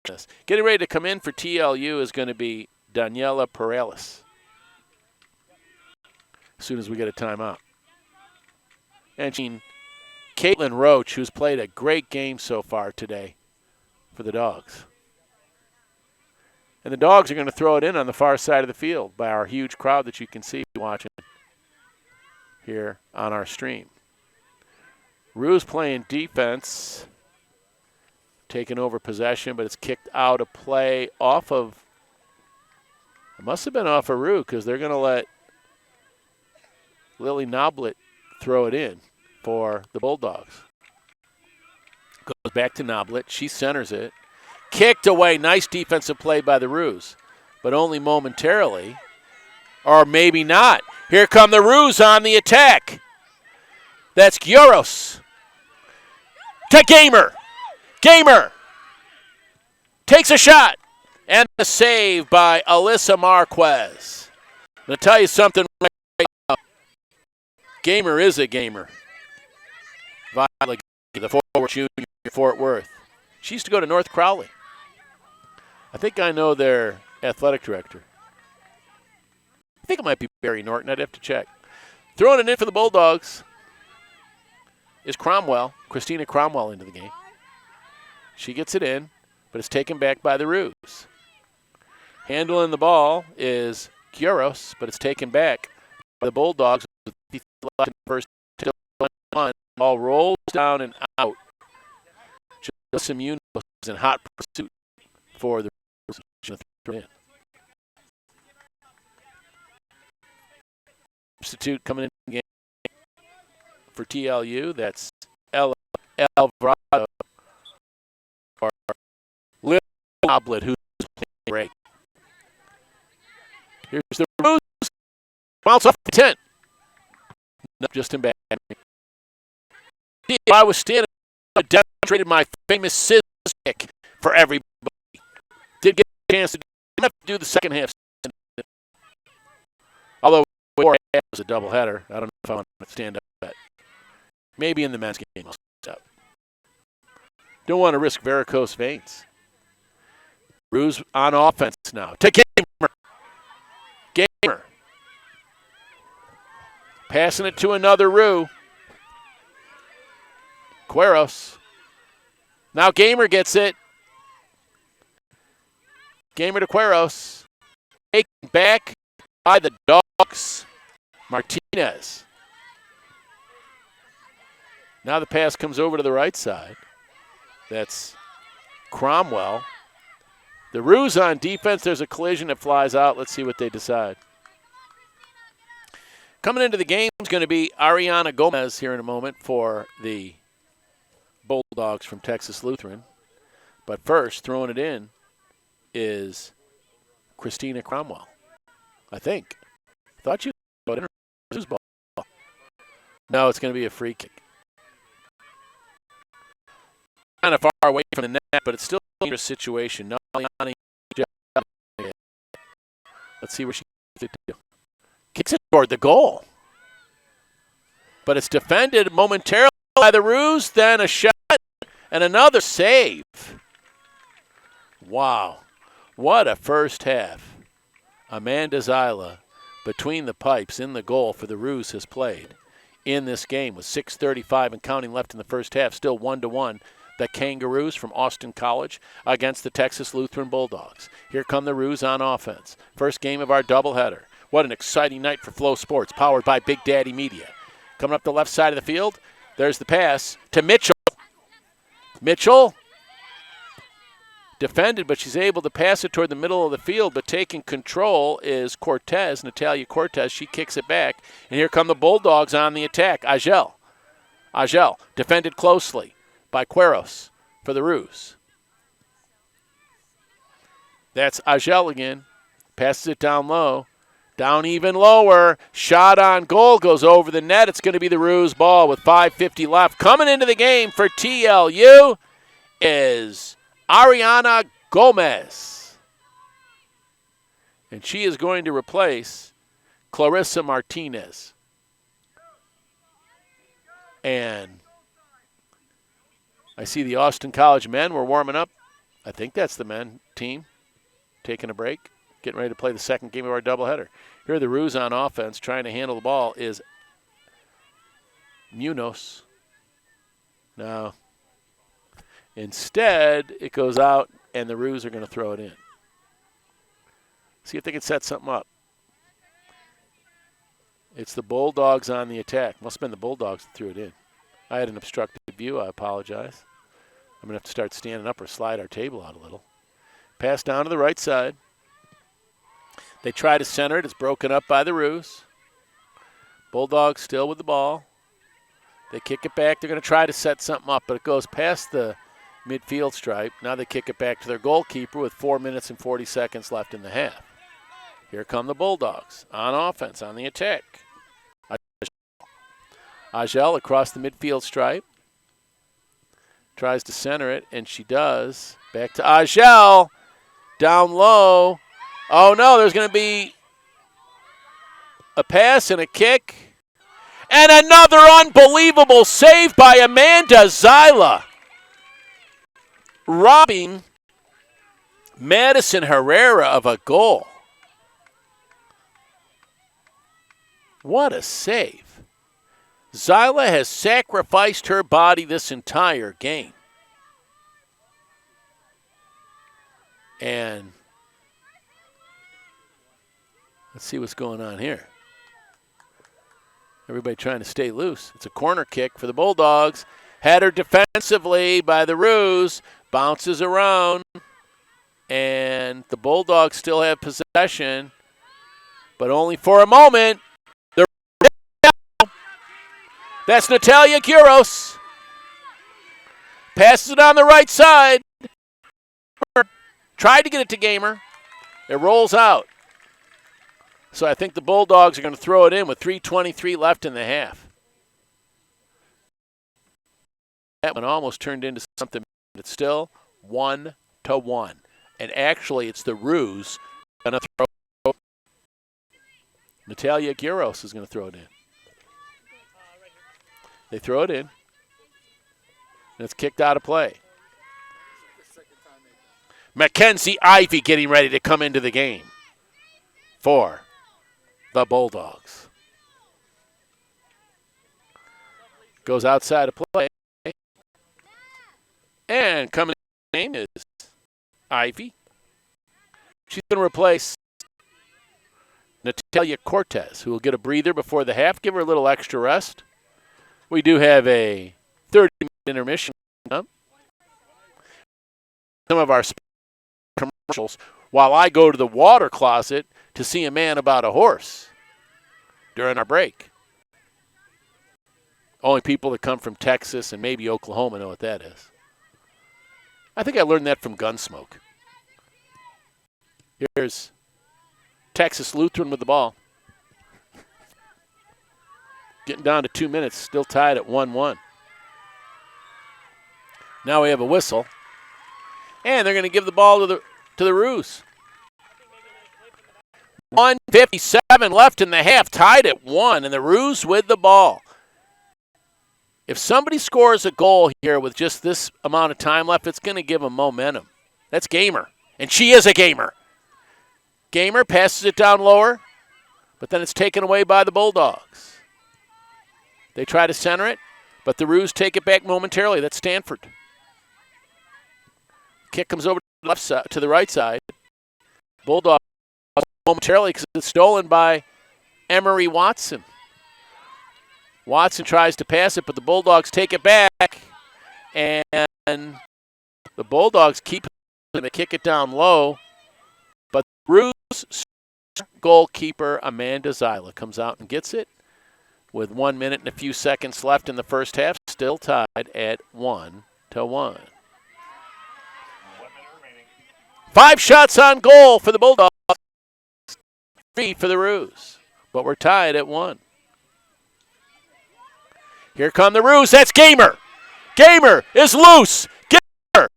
Speaker 1: this. Getting ready to come in for TLU is going to be Daniela Perales as soon as we get a timeout. And Caitlin Roach, who's played a great game so far today for the Dogs. And the Dogs are going to throw it in on the far side of the field by our huge crowd that you can see watching here on our stream. Roos playing defense, taking over possession, but it's kicked out of play off of, it must have been off of Roo, because they're going to let Lily Noblet throw it in for the Bulldogs. Goes back to Noblet. She centers it. Kicked away. Nice defensive play by the Roos, but only momentarily. Or maybe not. Here come the Roos on the attack. That's Gyoros. To Gamer. Gamer takes a shot. And a save by Alyssa Marquez. I'm going to tell you something right now. Gamer is a gamer. Viola, the forward junior Fort Worth. She used to go to North Crowley. I think I know their athletic director. I think it might be Barry Norton. I'd have to check. Throwing it in for the Bulldogs is Cromwell, Christina Cromwell, into the game. She gets it in, but it's taken back by the Roos. Handling the ball is Kuros, but it's taken back by the Bulldogs. First one, ball rolls down and out. Just Munoz is in hot pursuit for the Roos. Substitute coming in the game for TLU. That's Alvarado or Lil Noblet, who's playing break. Here's the Roos. Bounce off the 10. No, just in back. If I was standing, I demonstrated my famous scissors kick for everybody. Did get a chance to do the second half. Although it was a doubleheader. I don't know if I want to stand up for that. Maybe in the men's game I'll stand up. Don't want to risk varicose veins. Roos on offense now. To Gamer. Gamer. Passing it to another Roo. Cueros. Now Gamer gets it. Gamer to Cueros. Taken back by the Dogs. Martinez. Now the pass comes over to the right side. That's Cromwell. The Roos on defense. There's a collision that flies out. Let's see what they decide. Coming into the game is going to be Ariana Gomez here in a moment for the Bulldogs from Texas Lutheran. But first, throwing it in is Christina Cromwell, I think. I thought you thought it was ball. No, it's going to be a free kick. Kind of far away from the net, but it's still a dangerous situation. Let's see where she kicks it toward the goal. But it's defended momentarily by the Roos, then a shot and another save. Wow. What a first half. Amanda Zyla, between the pipes in the goal for the Roos, has played in this game with 6:35 and counting left in the first half, still 1-1. The Kangaroos from Austin College against the Texas Lutheran Bulldogs. Here come the Roos on offense. First game of our doubleheader. What an exciting night for Flow Sports, powered by Big Daddy Media. Coming up the left side of the field, there's the pass to Mitchell. Mitchell defended, but she's able to pass it toward the middle of the field, but taking control is Cortez, Natalia Cortez. She kicks it back, and here come the Bulldogs on the attack. Agel defended closely by Cueros for the Roos. That's Agel again. Passes it down low. Down even lower. Shot on goal goes over the net. It's going to be the Roos ball with 5:50 left. Coming into the game for TLU is Ariana Gomez. And she is going to replace Clarissa Martinez. And I see the Austin College men were warming up. I think that's the men team taking a break, getting ready to play the second game of our doubleheader. Here are the Roos on offense. Trying to handle the ball is Munoz. Now, instead, it goes out, and the Roos are going to throw it in. See if they can set something up. It's the Bulldogs on the attack. Must have been the Bulldogs that threw it in. I had an obstructed view. I apologize. I'm going to have to start standing up or slide our table out a little. Pass down to the right side. They try to center it. It's broken up by the Roos. Bulldogs still with the ball. They kick it back. They're going to try to set something up, but it goes past the midfield stripe. Now they kick it back to their goalkeeper with 4 minutes and 40 seconds left in the half. Here come the Bulldogs on offense, on the attack. Agel across the midfield stripe. Tries to center it, and she does. Back to Agel. Down low. Oh, no, there's going to be a pass and a kick. And another unbelievable save by Amanda Zyla, robbing Madison Herrera of a goal. What a save. Zyla has sacrificed her body this entire game. And let's see what's going on here. Everybody trying to stay loose. It's a corner kick for the Bulldogs. Header defensively by the Roos. Bounces around. And the Bulldogs still have possession, but only for a moment. That's Natalia Guros. Passes it on the right side. Tried to get it to Gamer. It rolls out. So I think the Bulldogs are going to throw it in with 3:23 left in the half. That one almost turned into something. It's still 1-1. And actually, it's the Roos going to throw. Natalia Guros is going to throw it in. They throw it in. And it's kicked out of play. Mackenzie Ivy getting ready to come into the game for the Bulldogs. Goes outside of play. And coming in the game is Ivy. She's going to replace Natalia Cortez, who will get a breather before the half. Give her a little extra rest. We do have a 30-minute intermission. Some of our commercials while I go to the water closet to see a man about a horse during our break. Only people that come from Texas and maybe Oklahoma know what that is. I think I learned that from Gunsmoke. Here's Texas Lutheran with the ball. Getting down to 2 minutes, still tied at 1-1. Now we have a whistle. And they're going to give the ball to the Roos. 1:57 left in the half, tied at 1, and the Roos with the ball. If somebody scores a goal here with just this amount of time left, it's going to give them momentum. That's Gamer, and she is a Gamer. Gamer passes it down lower, but then it's taken away by the Bulldogs. They try to center it, but the Roos take it back momentarily. That's Stanford. Kick comes over to the left side, to the right side. Bulldogs momentarily because it's stolen by Emery Watson. Watson tries to pass it, but the Bulldogs take it back, and the Bulldogs keep it and they kick it down low. But Roos goalkeeper Amanda Zyla comes out and gets it with 1 minute and a few seconds left in the first half, still tied at 1-1. 5 shots on goal for the Bulldogs, 3 for the Roos, but we're tied at 1. Here come the Roos. That's Gamer. Gamer is loose. Gamer.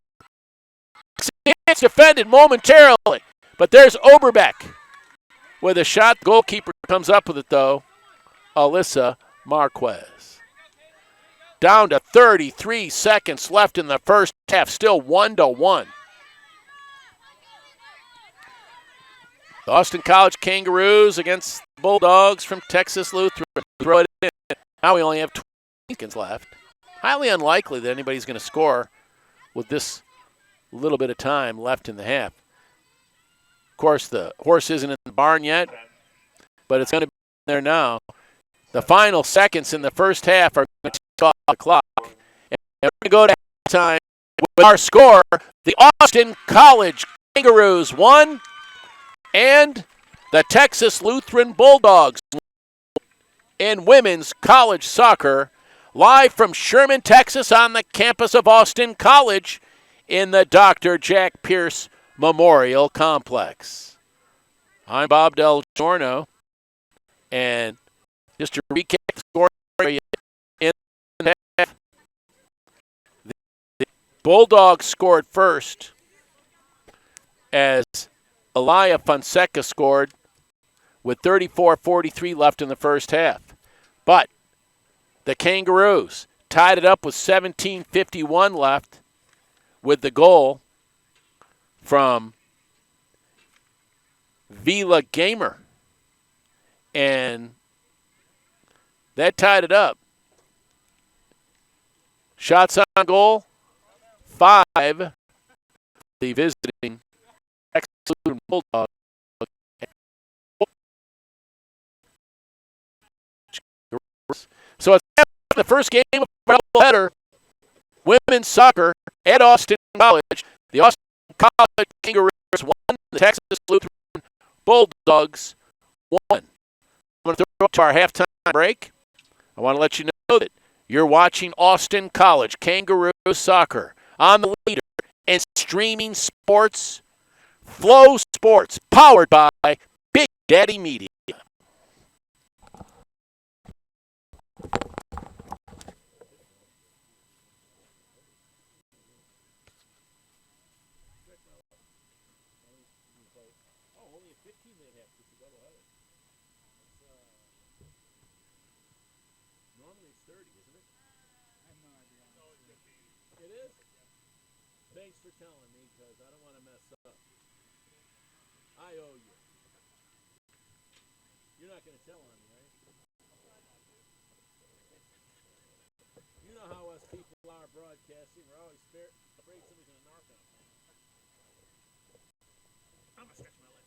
Speaker 1: It's defended momentarily, but there's Oberbeck with a shot. The goalkeeper comes up with it, though. Alyssa Marquez. Down to 33 seconds left in the first half, still 1-1. The Austin College Kangaroos against Bulldogs from Texas Lutheran. Throw it in. Now we only have 20 seconds left. Highly unlikely that anybody's going to score with this little bit of time left in the half. Of course, the horse isn't in the barn yet, but it's going to be there now. The final seconds in the first half are going to take off the clock. And we're going to go to halftime with our score. The Austin College Kangaroos 1 and the Texas Lutheran Bulldogs and women's college soccer, live from Sherman, Texas, on the campus of Austin College in the Dr. Jack Pierce Memorial Complex. I'm Bob Del Giorno, and just to recap the score for you, in the half, the Bulldogs scored first as Elia Fonseca scored with 34:43 left in the first half. But the Kangaroos tied it up with 17:51 left with the goal from Vila Gamer. And that tied it up. Shots on goal, 5. The visiting Texas Lutheran Bulldogs. So it's the first game of our doubleheader. Women's soccer at Austin College. The Austin College Kangaroos won. The Texas Lutheran Bulldogs won. I'm going to throw it to our halftime break. I want to let you know that you're watching Austin College Kangaroos soccer on the leader and streaming sports, FloSports, powered by Big Daddy Media. Thanks for telling me, because I don't want to mess up. I owe you. You're not going to tell on me, right? You know how us people are broadcasting. We're always afraid somebody's going to narc on us. I'm going to stretch my leg.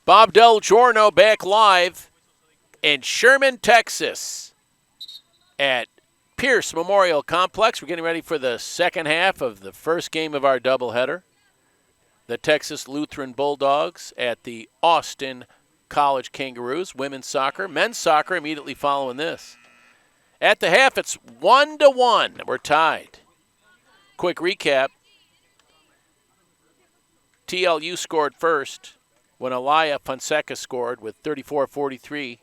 Speaker 1: Bob Del Giorno back live in Sherman, Texas at Pierce Memorial Complex. We're getting ready for the second half of the first game of our doubleheader. The Texas Lutheran Bulldogs at the Austin College Kangaroos, women's soccer. Men's soccer immediately following this. At the half, it's 1-1. We're tied. Quick recap. TLU scored first when Alaya Fonseca scored with 34-43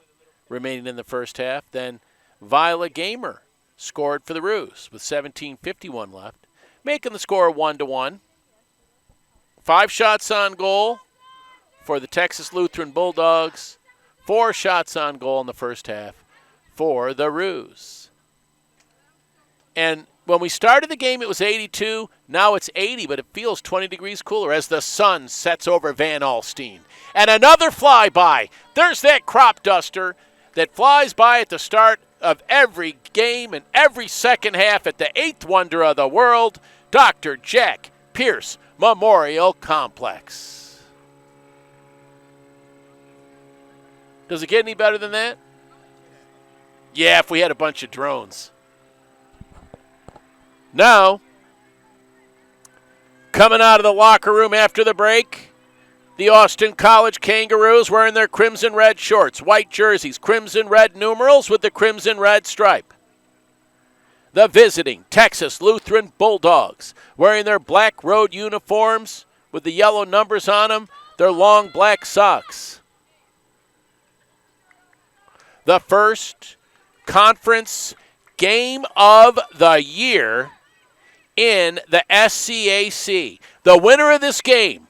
Speaker 1: remaining in the first half. Then Viola Gamer scored for the Roos with 17:51 left, making the score 1-1. 5 shots on goal for the Texas Lutheran Bulldogs. 4 shots on goal in the first half for the Roos. And when we started the game, it was 82. Now it's 80, but it feels 20 degrees cooler as the sun sets over Van Alstyne. And another flyby. There's that crop duster that flies by at the start of every game and every second half at the 8th wonder of the world, Dr. Jack Pierce Memorial Complex. Does it get any better than that? Yeah, if we had a bunch of drones. Now, coming out of the locker room after the break, the Austin College Kangaroos wearing their crimson red shorts, white jerseys, crimson red numerals with the crimson red stripe. The visiting Texas Lutheran Bulldogs wearing their black road uniforms with the yellow numbers on them, their long black socks. The first conference game of the year in the SCAC. The winner of this game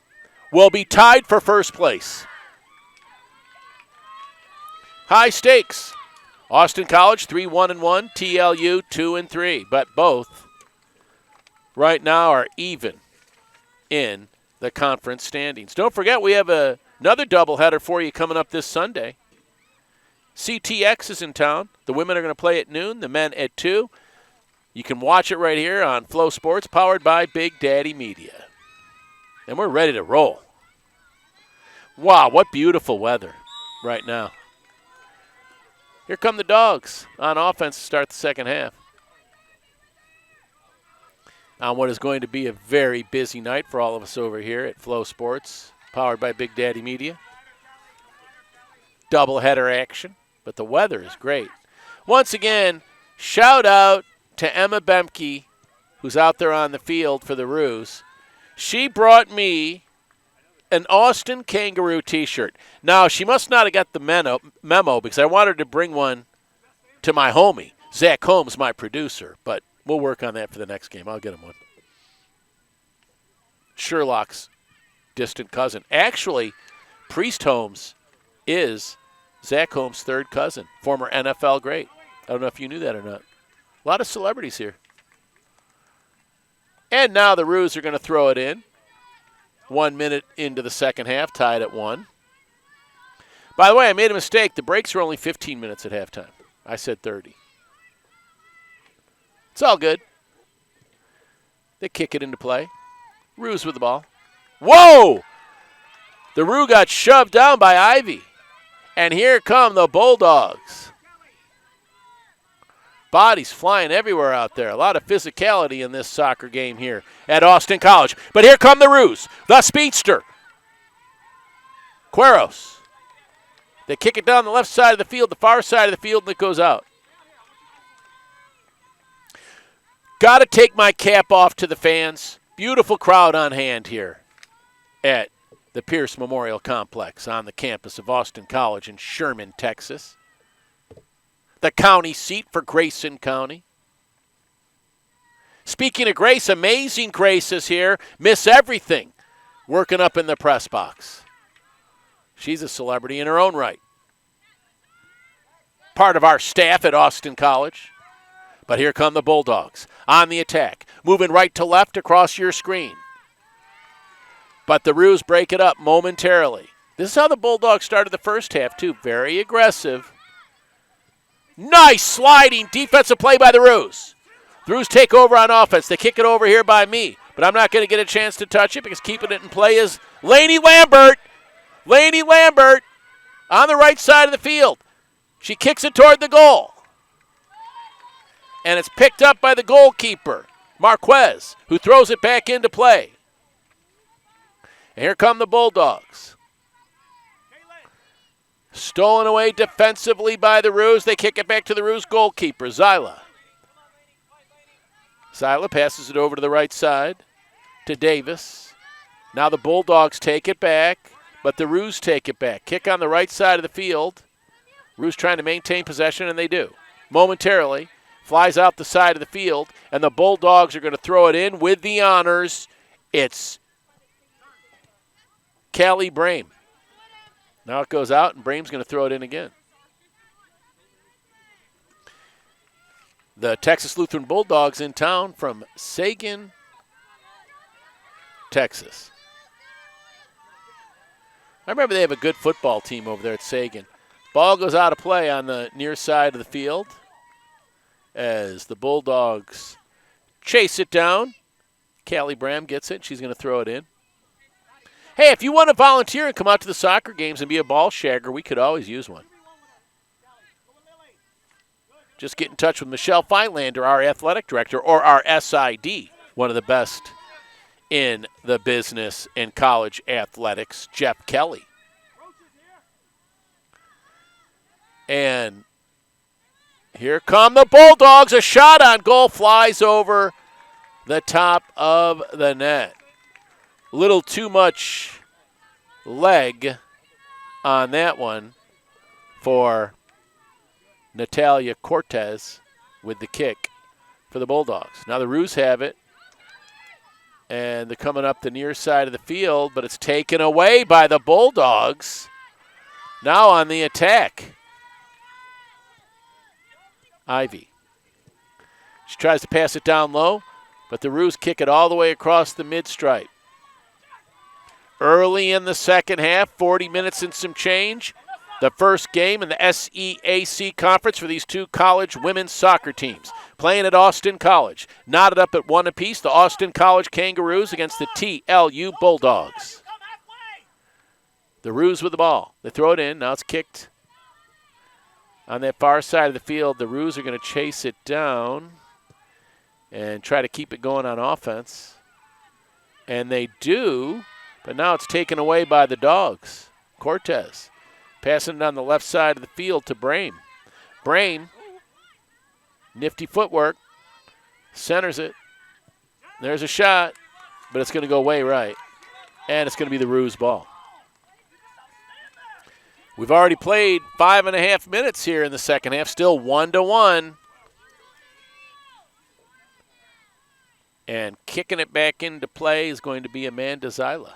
Speaker 1: will be tied for first place. High stakes. Austin College 3-1-1, TLU 2-3, but both right now are even in the conference standings. Don't forget we have another doubleheader for you coming up this Sunday. CTX is in town. The women are going to play at noon, the men at 2. You can watch it right here on FloSports, powered by Big Daddy Media. And we're ready to roll. Wow, what beautiful weather right now. Here come the Dogs on offense to start the second half. On what is going to be a very busy night for all of us over here at FloSports. powered by Big Daddy Media. Doubleheader action, but the weather is great. Once again, shout out to Emma Bemke, who's out there on the field for the Roos. She brought me an Austin Kangaroo t-shirt. Now, she must not have got the memo because I wanted to bring one to my homie. Zach Holmes, my producer, but we'll work on that for the next game. I'll get him one. Sherlock's distant cousin. Actually, Priest Holmes is Zach Holmes' third cousin, former NFL great. I don't know if you knew that or not. A lot of celebrities here. And now the Roos are going to throw it in. 1 minute into the second half, tied at 1. By the way, I made a mistake. The breaks are only 15 minutes at halftime. I said 30. It's all good. They kick it into play. Roos with the ball. Whoa! The Roo got shoved down by Ivy. And here come the Bulldogs. Bodies flying everywhere out there. A lot of physicality in this soccer game here at Austin College. But here come the Roos, the speedster. Queros. They kick it down the left side of the field, the far side of the field, and it goes out. Got to take my cap off to the fans. Beautiful crowd on hand here at the Pierce Memorial Complex on the campus of Austin College in Sherman, Texas. The county seat for Grayson County. Speaking of Grace, Amazing Grace is here. Miss Everything working up in the press box. She's a celebrity in her own right. Part of our staff at Austin College. But here come the Bulldogs on the attack. Moving right to left across your screen. But the Roos break it up momentarily. This is how the Bulldogs started the first half, too. Very aggressive. Nice sliding defensive play by the Roos. The Roos take over on offense. They kick it over here by me, but I'm not going to get a chance to touch it because keeping it in play is Lainey Lambert. Lainey Lambert on the right side of the field. She kicks it toward the goal. And it's picked up by the goalkeeper, Marquez, who throws it back into play. And here come the Bulldogs. Stolen away defensively by the Roos. They kick it back to the Roos goalkeeper, Zyla. Zyla passes it over to the right side to Davis. Now the Bulldogs take it back, but the Roos take it back. Kick on the right side of the field. Roos trying to maintain possession, and they do. Momentarily, flies out the side of the field, and the Bulldogs are going to throw it in with the honors. It's Callie Brame. Now it goes out, and Brame's going to throw it in again. The Texas Lutheran Bulldogs in town from Sagan, Texas. I remember they have a good football team over there at Sagan. Ball goes out of play on the near side of the field as the Bulldogs chase it down. Callie Brame gets it. She's going to throw it in. Hey, if you want to volunteer and come out to the soccer games and be a ball shagger, we could always use one. Just get in touch with Michelle Feinlander, our athletic director, or our SID, one of the best in the business in college athletics, Jeff Kelly. And here come the Bulldogs. A shot on goal flies over the top of the net. A little too much leg on that one for Natalia Cortez with the kick for the Bulldogs. Now the Roos have it, and they're coming up the near side of the field, but it's taken away by the Bulldogs. Now on the attack, Ivy. She tries to pass it down low, but the Roos kick it all the way across the mid-stripe. Early in the second half, 40 minutes and some change. The first game in the SEAC conference for these two college women's soccer teams. Playing at Austin College. Knotted up at 1 apiece, the Austin College Kangaroos against the TLU Bulldogs. The Roos with the ball. They throw it in. Now it's kicked on that far side of the field. The Roos are going to chase it down and try to keep it going on offense. And they do. But now it's taken away by the Dogs. Cortez passing it on the left side of the field to Brame. Brame, nifty footwork, centers it. There's a shot, but it's going to go way right. And it's going to be the Roos ball. We've already played 5.5 minutes here in the second half, still 1-1. And kicking it back into play is going to be Amanda Zyla.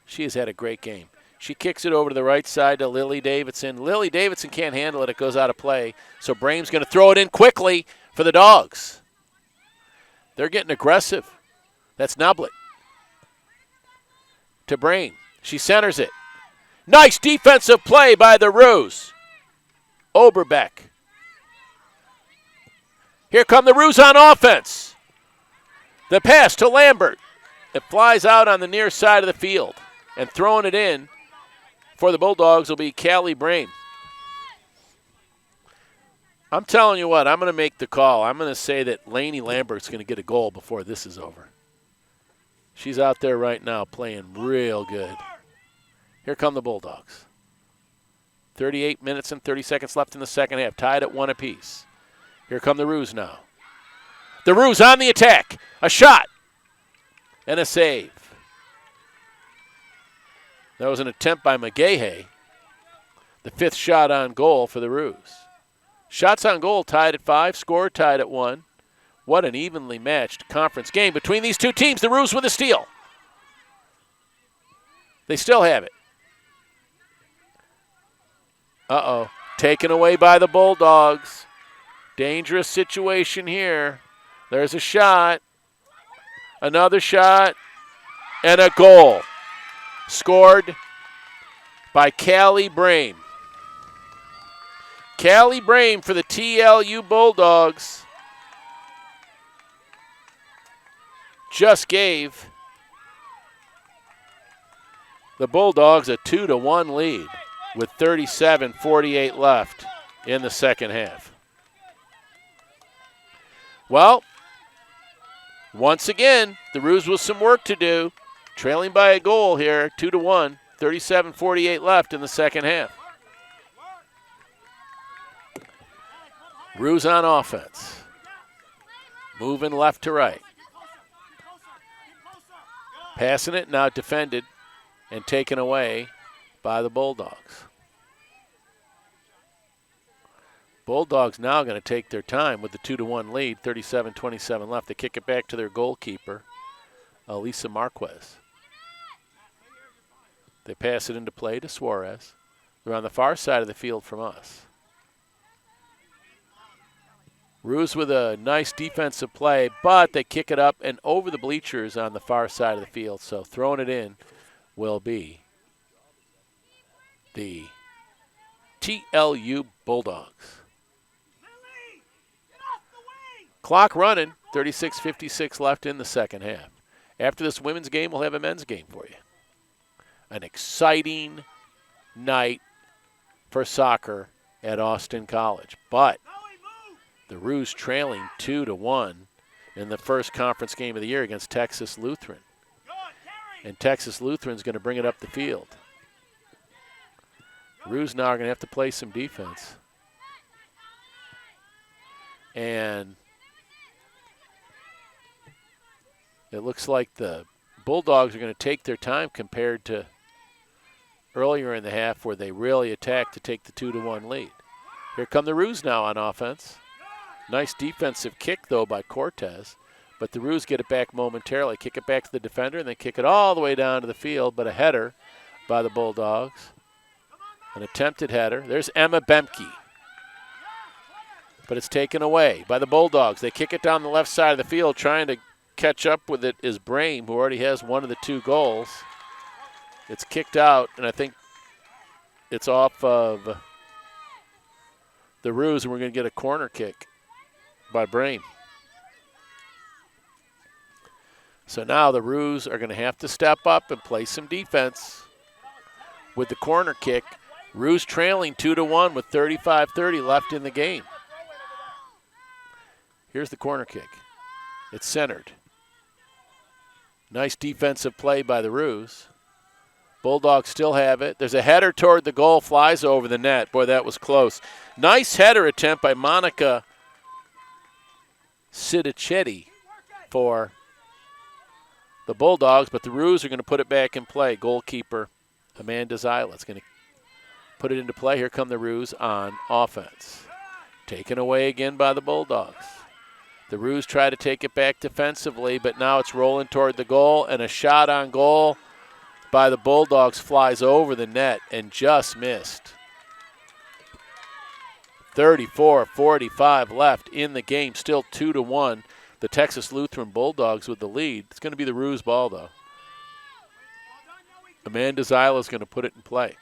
Speaker 1: She has had a great game. She kicks it over to the right side to Lily Davidson. Lily Davidson can't handle it. It goes out of play. So Brame's going to throw it in quickly for the Dogs. They're getting aggressive. That's Noblet. To Brame. She centers it. Nice defensive play by the Roos. Oberbeck. Here come the Roos on offense. The pass to Lambert. It flies out on the near side of the field. And throwing it in for the Bulldogs will be Callie Brame. I'm telling you what, I'm going to make the call. I'm going to say that Lainey Lambert's going to get a goal before this is over. She's out there right now playing real good. Here come the Bulldogs. 38 minutes and 30 seconds left in the second half, tied at 1 apiece. Here come the Roos now. The Roos on the attack. A shot and a save. That was an attempt by McGahey. The 5th shot on goal for the Roos. Shots on goal tied at 5, score tied at 1. What an evenly matched conference game between these two teams. The Roos with a steal. They still have it. Uh-oh. Taken away by the Bulldogs. Dangerous situation here. There's a shot. Another shot. And a goal. Scored by Callie Brame. Callie Brame for the TLU Bulldogs just gave the Bulldogs a 2-1 lead with 37:48 left in the second half. Well, once again, the Roos with some work to do. Trailing by a goal here, 2-1, 37:48 left in the second half. Roos on offense. Moving left to right. Passing it, now defended and taken away by the Bulldogs. Bulldogs now going to take their time with the 2-1 lead, 37:27 left. They kick it back to their goalkeeper, Elisa Marquez. They pass it into play to Suarez. They're on the far side of the field from us. Roos with a nice defensive play, but they kick it up and over the bleachers on the far side of the field. So throwing it in will be the TLU Bulldogs. Clock running, 36:56 left in the second half. After this women's game, we'll have a men's game for you. An exciting night for soccer at Austin College. But the Roos trailing 2-1 in the first conference game of the year against Texas Lutheran. And Texas Lutheran's going to bring it up the field. Roos now are going to have to play some defense. And it looks like the Bulldogs are going to take their time compared to earlier in the half where they really attacked to take the 2-1 lead. Here come the Roos now on offense. Nice defensive kick, though, by Cortez. But the Roos get it back momentarily, kick it back to the defender, and then kick it all the way down to the field. But a header by the Bulldogs. An attempted header. There's Emma Bemke. But it's taken away by the Bulldogs. They kick it down the left side of the field. Trying to catch up with it is Brame, who already has one of the 2 goals. It's kicked out, and I think it's off of the Roos, and we're going to get a corner kick by Brame. So now the Roos are going to have to step up and play some defense with the corner kick. Roos trailing 2-1 with 35:30 left in the game. Here's the corner kick. It's centered. Nice defensive play by the Roos. Bulldogs still have it. There's a header toward the goal, flies over the net. Boy, that was close. Nice header attempt by Monica Sidichetti for the Bulldogs, but the Roos are going to put it back in play. Goalkeeper Amanda Zyla is going to put it into play. Here come the Roos on offense. Taken away again by the Bulldogs. The Roos try to take it back defensively, but now it's rolling toward the goal, and a shot on goal by the Bulldogs flies over the net and just missed. 34-45 left in the game, still 2-1. The Texas Lutheran Bulldogs with the lead. It's going to be the Roos ball, though. Amanda Zyla is going to put it in play.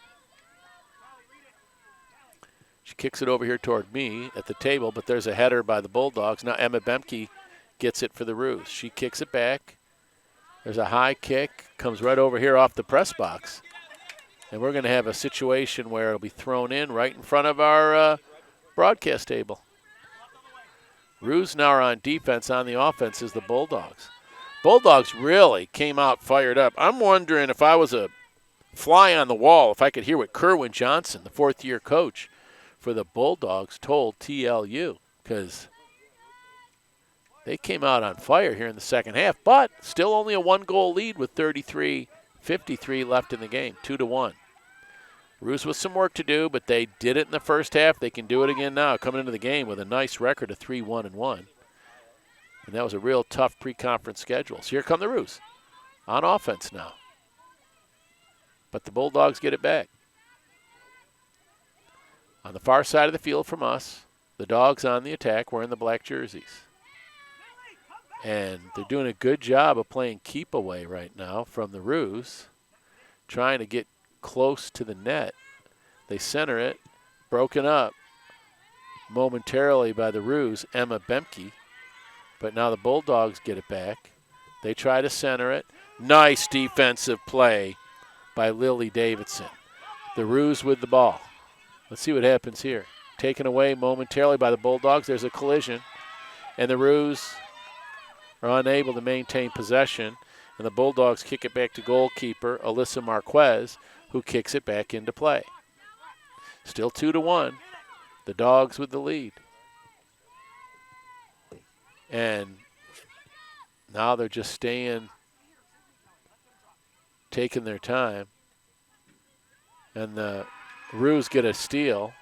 Speaker 1: She kicks it over here toward me at the table, but there's a header by the Bulldogs. Now Emma Bemke gets it for the Roos. She kicks it back. There's a high kick, comes right over here off the press box. And we're going to have a situation where it'll be thrown in right in front of our broadcast table. Roos now are on defense. On the offense is the Bulldogs. Bulldogs really came out fired up. I'm wondering if I was a fly on the wall, if I could hear what Kerwin Johnson, the fourth-year coach for the Bulldogs, told TLU, because they came out on fire here in the second half, but still only a one-goal lead with 33-53 left in the game, 2-1. Roos with some work to do, but they did it in the first half. They can do it again now, coming into the game with a nice record of 3-1-1. And that was a real tough pre-conference schedule. So here come the Roos on offense now. But the Bulldogs get it back. On the far side of the field from us, the Dogs on the attack wearing the black jerseys. And they're doing a good job of playing keep away right now from the Roos, trying to get close to the net. They center it, broken up momentarily by the Roos, Emma Bemke. But now the Bulldogs get it back. They try to center it. Nice defensive play by Lily Davidson. The Roos with the ball. Let's see what happens here. Taken away momentarily by the Bulldogs. There's a collision. And the Roos are unable to maintain possession. And the Bulldogs kick it back to goalkeeper Alyssa Marquez, who kicks it back into play. Still 2-1. The Dogs with the lead. And now they're just staying, taking their time. And the Roos get a steal.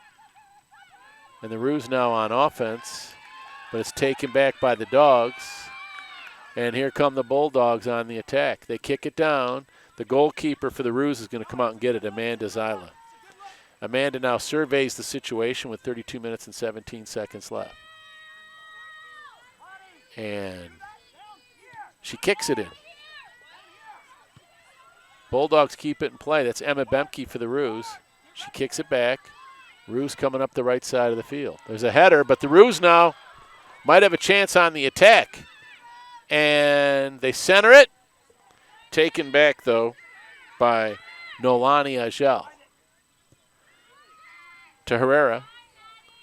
Speaker 1: And the Roos now on offense, but it's taken back by the Dogs. And here come the Bulldogs on the attack. They kick it down. The goalkeeper for the Roos is going to come out and get it, Amanda Zyla. Amanda now surveys the situation with 32 minutes and 17 seconds left. And she kicks it in. Bulldogs keep it in play. That's Emma Bemke for the Roos. She kicks it back. Roos coming up the right side of the field. There's a header, but the Roos now might have a chance on the attack. And they center it. Taken back, though, by Nolani Agel. To Herrera.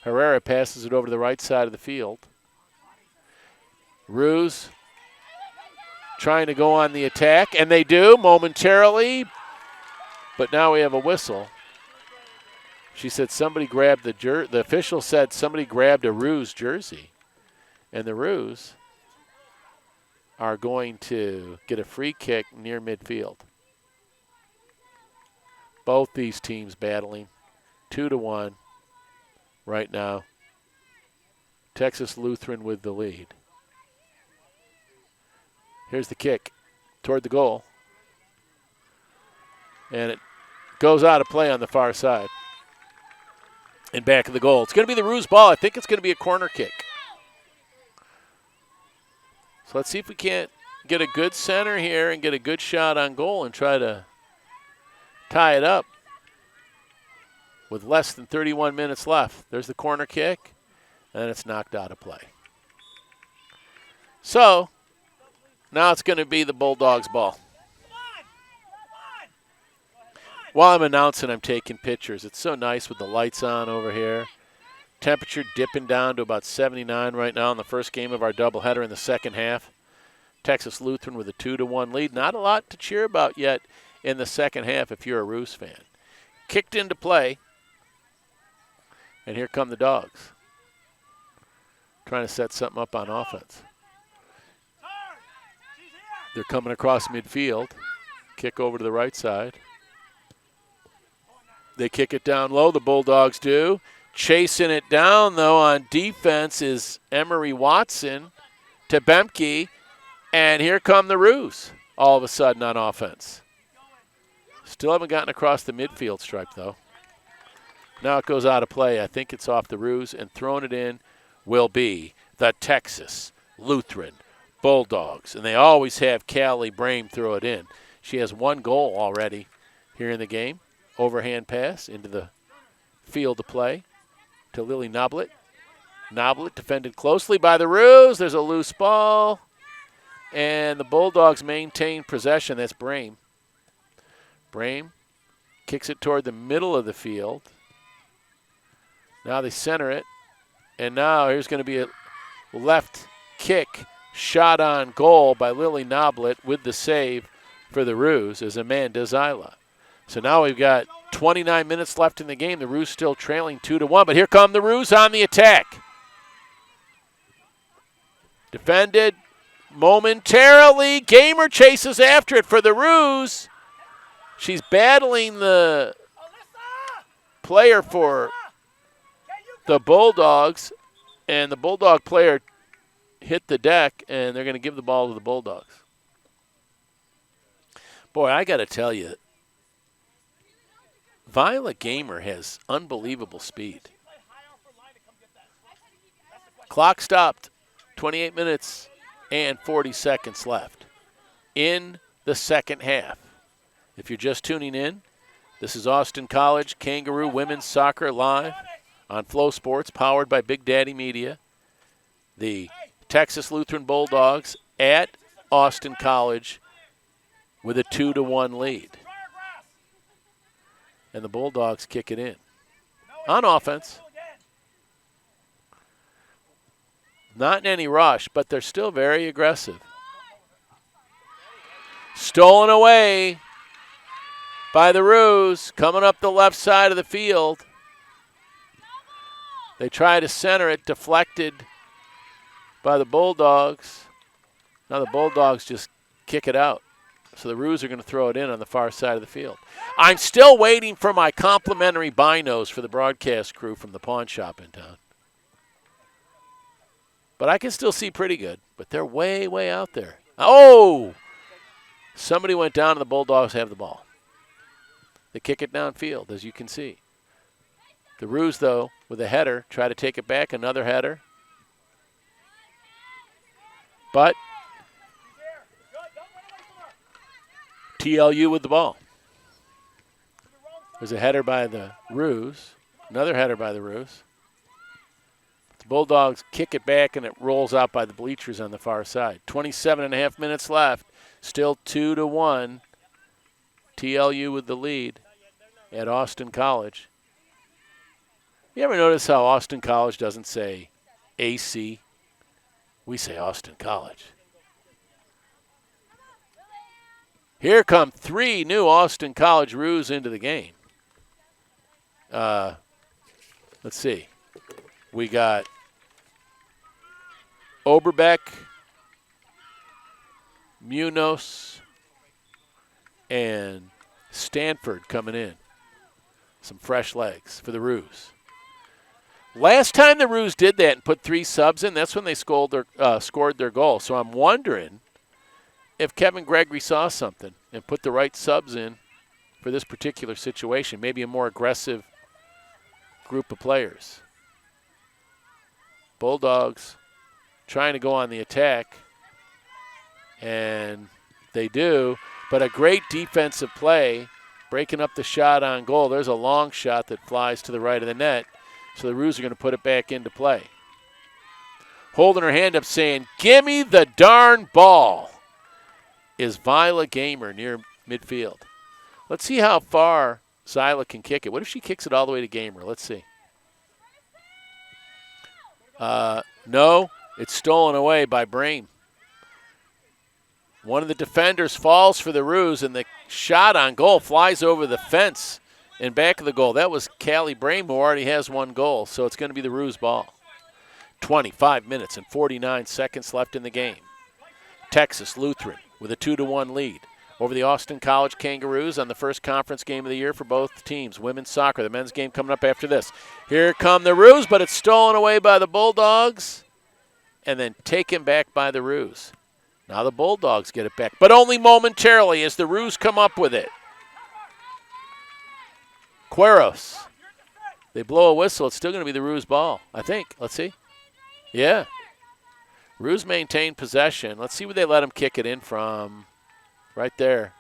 Speaker 1: Herrera passes it over to the right side of the field. Roos trying to go on the attack, and they do momentarily, but now we have a whistle. She said somebody grabbed the official said somebody grabbed a Roos jersey, and the Roos are going to get a free kick near midfield. Both these teams battling, 2-1 right now. Texas Lutheran with the lead. Here's the kick toward the goal. And it goes out of play on the far side. And back of the goal. It's going to be the Roos ball. I think it's going to be a corner kick. So let's see if we can't get a good center here and get a good shot on goal and try to tie it up with less than 31 minutes left. There's the corner kick, and it's knocked out of play. So now it's going to be the Bulldogs ball. While I'm announcing, I'm taking pictures. It's so nice with the lights on over here. Temperature dipping down to about 79 right now in the first game of our doubleheader in the second half. Texas Lutheran with a 2-1 lead. Not a lot to cheer about yet in the second half if you're a Roos fan. Kicked into play, and here come the Dogs, trying to set something up on offense. They're coming across midfield. Kick over to the right side. They kick it down low, the Bulldogs do. Chasing it down, though, on defense is Emery Watson to Bemke. And here come the Roos all of a sudden on offense. Still haven't gotten across the midfield stripe, though. Now it goes out of play. I think it's off the Roos, and throwing it in will be the Texas Lutheran Bulldogs. And they always have Callie Brame throw it in. She has 1 goal already here in the game. Overhand pass into the field to play to Lily Noblet. Noblet defended closely by the Roos. There's a loose ball. And the Bulldogs maintain possession. That's Brame. Brame kicks it toward the middle of the field. Now they center it. And now here's going to be a left kick shot on goal by Lily Noblet with the save for the Roos as Amanda Zyla. So now we've got 29 minutes left in the game. The Roos still trailing 2-1, but here come the Roos on the attack. Defended momentarily. Gamer chases after it for the Roos. She's battling the player for the Bulldogs, and the Bulldog player hit the deck, and they're going to give the ball to the Bulldogs. Boy, I got to tell you, Violet Gamer has unbelievable speed. Clock stopped, 28 minutes and 40 seconds left in the second half. If you're just tuning in, this is Austin College Kangaroo Women's Soccer Live on FloSports, powered by Big Daddy Media. The Texas Lutheran Bulldogs at Austin College with a 2-1 lead. And the Bulldogs kick it in on offense. Not in any rush, but they're still very aggressive. Stolen away by the Roos, coming up the left side of the field. They try to center it, deflected by the Bulldogs. Now the Bulldogs just kick it out. So the Roos are going to throw it in on the far side of the field. I'm still waiting for my complimentary binos for the broadcast crew from the pawn shop in town. But I can still see pretty good. But they're way, way out there. Oh! Somebody went down and the Bulldogs have the ball. They kick it downfield, as you can see. The Roos, though, with a header, try to take it back. Another header. But TLU with the ball. There's a header by the Roos. Another header by the Roos. The Bulldogs kick it back, and it rolls out by the bleachers on the far side. 27.5 minutes left. Still 2-1. TLU with the lead at Austin College. You ever notice how Austin College doesn't say AC? We say Austin College. Here come 3 new Austin College Roos into the game. Let's see. We got Oberbeck, Munoz, and Stanford coming in. Some fresh legs for the Roos. Last time the Roos did that and put 3 subs in, that's when they scored their goal. So I'm wondering if Kevin Gregory saw something and put the right subs in for this particular situation, maybe a more aggressive group of players. Bulldogs trying to go on the attack, and they do, but a great defensive play, breaking up the shot on goal. There's a long shot that flies to the right of the net, so the Roos are going to put it back into play. Holding her hand up saying, "Gimme the darn ball," is Viola Gamer near midfield. Let's see how far Zyla can kick it. What if she kicks it all the way to Gamer? Let's see. No, it's stolen away by Brame. One of the defenders falls for the Roos, and the shot on goal flies over the fence and back of the goal. That was Callie Brame, who already has one goal, so it's going to be the Roos ball. 25 minutes and 49 seconds left in the game. Texas Lutheran with a 2-1 lead over the Austin College Kangaroos on the first conference game of the year for both teams. Women's soccer, the men's game coming up after this. Here come the Roos, but it's stolen away by the Bulldogs and then taken back by the Roos. Now the Bulldogs get it back, but only momentarily as the Roos come up with it. Cueros. They blow a whistle. It's still going to be the Roos ball, I think. Let's see. Yeah. Roos maintain possession. Let's see where they let him kick it in from. Right there.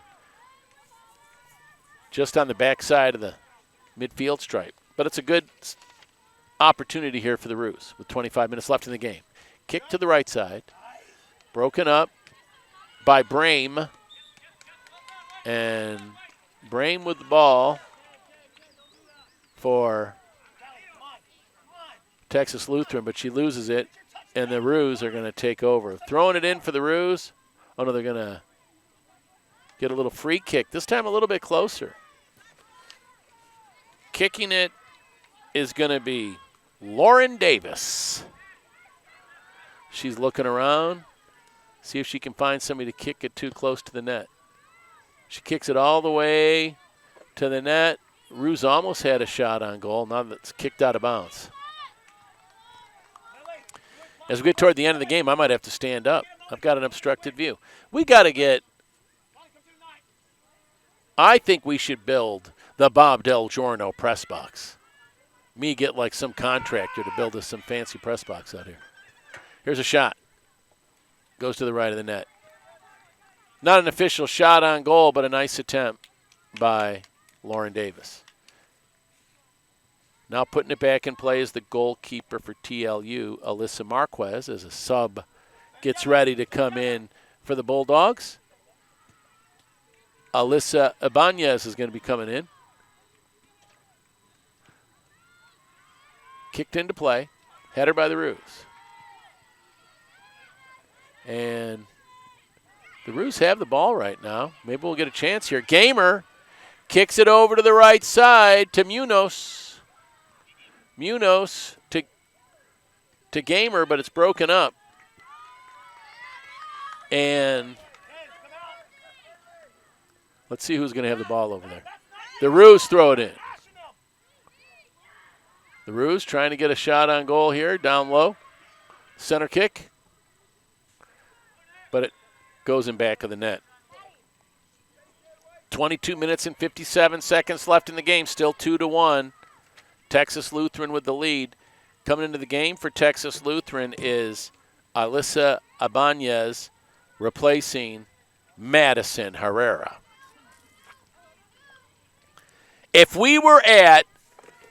Speaker 1: Just on the backside of the midfield stripe. But it's a good opportunity here for the Roos with 25 minutes left in the game. Kick to the right side. Broken up by Brame. And Brame with the ball for Texas Lutheran, but she loses it, and the Roos are going to take over. Throwing it in for the Roos. Oh, no, they're going to get a little free kick, this time a little bit closer. Kicking it is going to be Lauren Davis. She's looking around, see if she can find somebody to kick it too close to the net. She kicks it all the way to the net. Roos almost had a shot on goal. Now that's kicked out of bounds. As we get toward the end of the game, I might have to stand up. I've got an obstructed view. We got to get – I think we should build the Bob Del Giorno press box. Me get like some contractor to build us some fancy press box out here. Here's a shot. Goes to the right of the net. Not an official shot on goal, but a nice attempt by Lauren Davis. Now putting it back in play is the goalkeeper for TLU, Alyssa Marquez, as a sub gets ready to come in for the Bulldogs. Alyssa Ibanez is going to be coming in. Kicked into play. Header by the Roos. And the Roos have the ball right now. Maybe we'll get a chance here. Gamer kicks it over to the right side to Munoz. Munoz to Gamer, but it's broken up. And let's see who's going to have the ball over there. The Roos throw it in. The Roos trying to get a shot on goal here, down low. Center kick. But it goes in back of the net. 22 minutes and 57 seconds left in the game, still 2-1. Texas Lutheran with the lead. Coming into the game for Texas Lutheran is Alyssa Ibanez replacing Madison Herrera. If we were at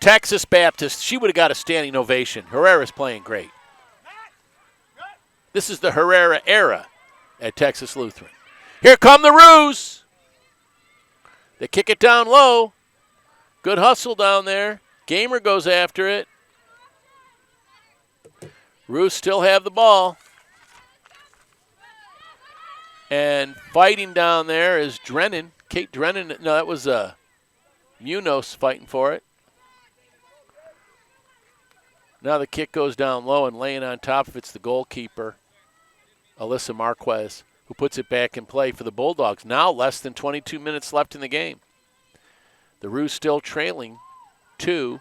Speaker 1: Texas Baptist, she would have got a standing ovation. Herrera's playing great. This is the Herrera era at Texas Lutheran. Here come the Roos. They kick it down low. Good hustle down there. Gamer goes after it. Roos still have the ball. And fighting down there is Drennan. Kate Drennan. No, that was Munoz fighting for it. Now the kick goes down low, and laying on top of it's the goalkeeper, Alyssa Marquez, who puts it back in play for the Bulldogs. Now less than 22 minutes left in the game. The Roos still trailing 2-1.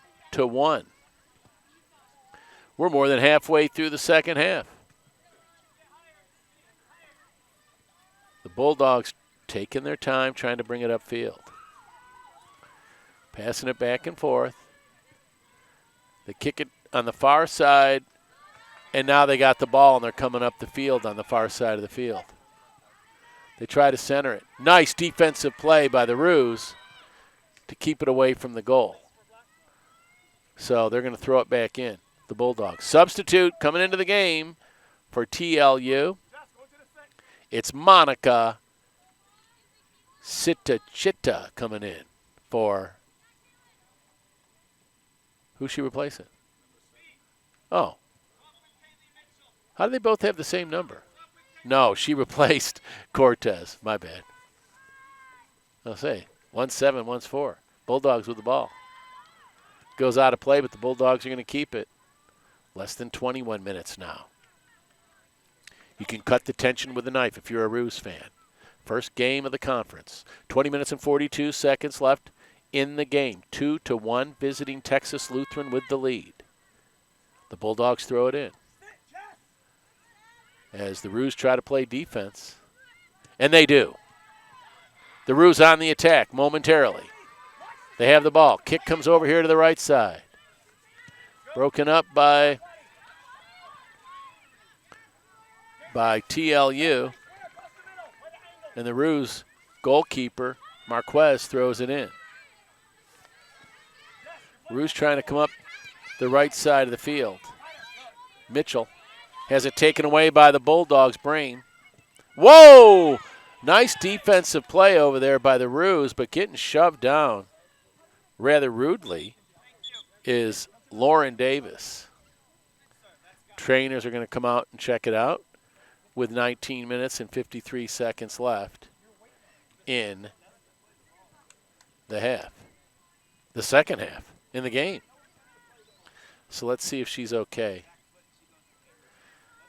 Speaker 1: We're more than halfway through the second half. The Bulldogs taking their time trying to bring it upfield. Passing it back and forth. They kick it on the far side, and now they got the ball and they're coming up the field on the far side of the field. They try to center it. Nice defensive play by the Roos to keep it away from the goal. So they're going to throw it back in, the Bulldogs. Substitute coming into the game for TLU. It's Monica Sitachita coming in for who's she replacing? Oh. How do they both have the same number? No, she replaced Cortez. My bad. I'll say, one's 7, one's 4. Bulldogs with the ball. Goes out of play, but the Bulldogs are going to keep it. Less than 21 minutes now. You can cut the tension with a knife if you're a Roos fan. First game of the conference. 20 minutes and 42 seconds left in the game. 2-1, visiting Texas Lutheran with the lead. The Bulldogs throw it in. As the Roos try to play defense. And they do. The Roos on the attack momentarily. They have the ball. Kick comes over here to the right side. Broken up by TLU. And the Roos goalkeeper, Marquez, throws it in. Roos trying to come up the right side of the field. Mitchell has it taken away by the Bulldogs' Brain. Whoa! Nice defensive play over there by the Roos, but getting shoved down rather rudely is Lauren Davis. Trainers are going to come out and check it out with 19 minutes and 53 seconds left in the half. The second half in the game. So let's see if she's okay.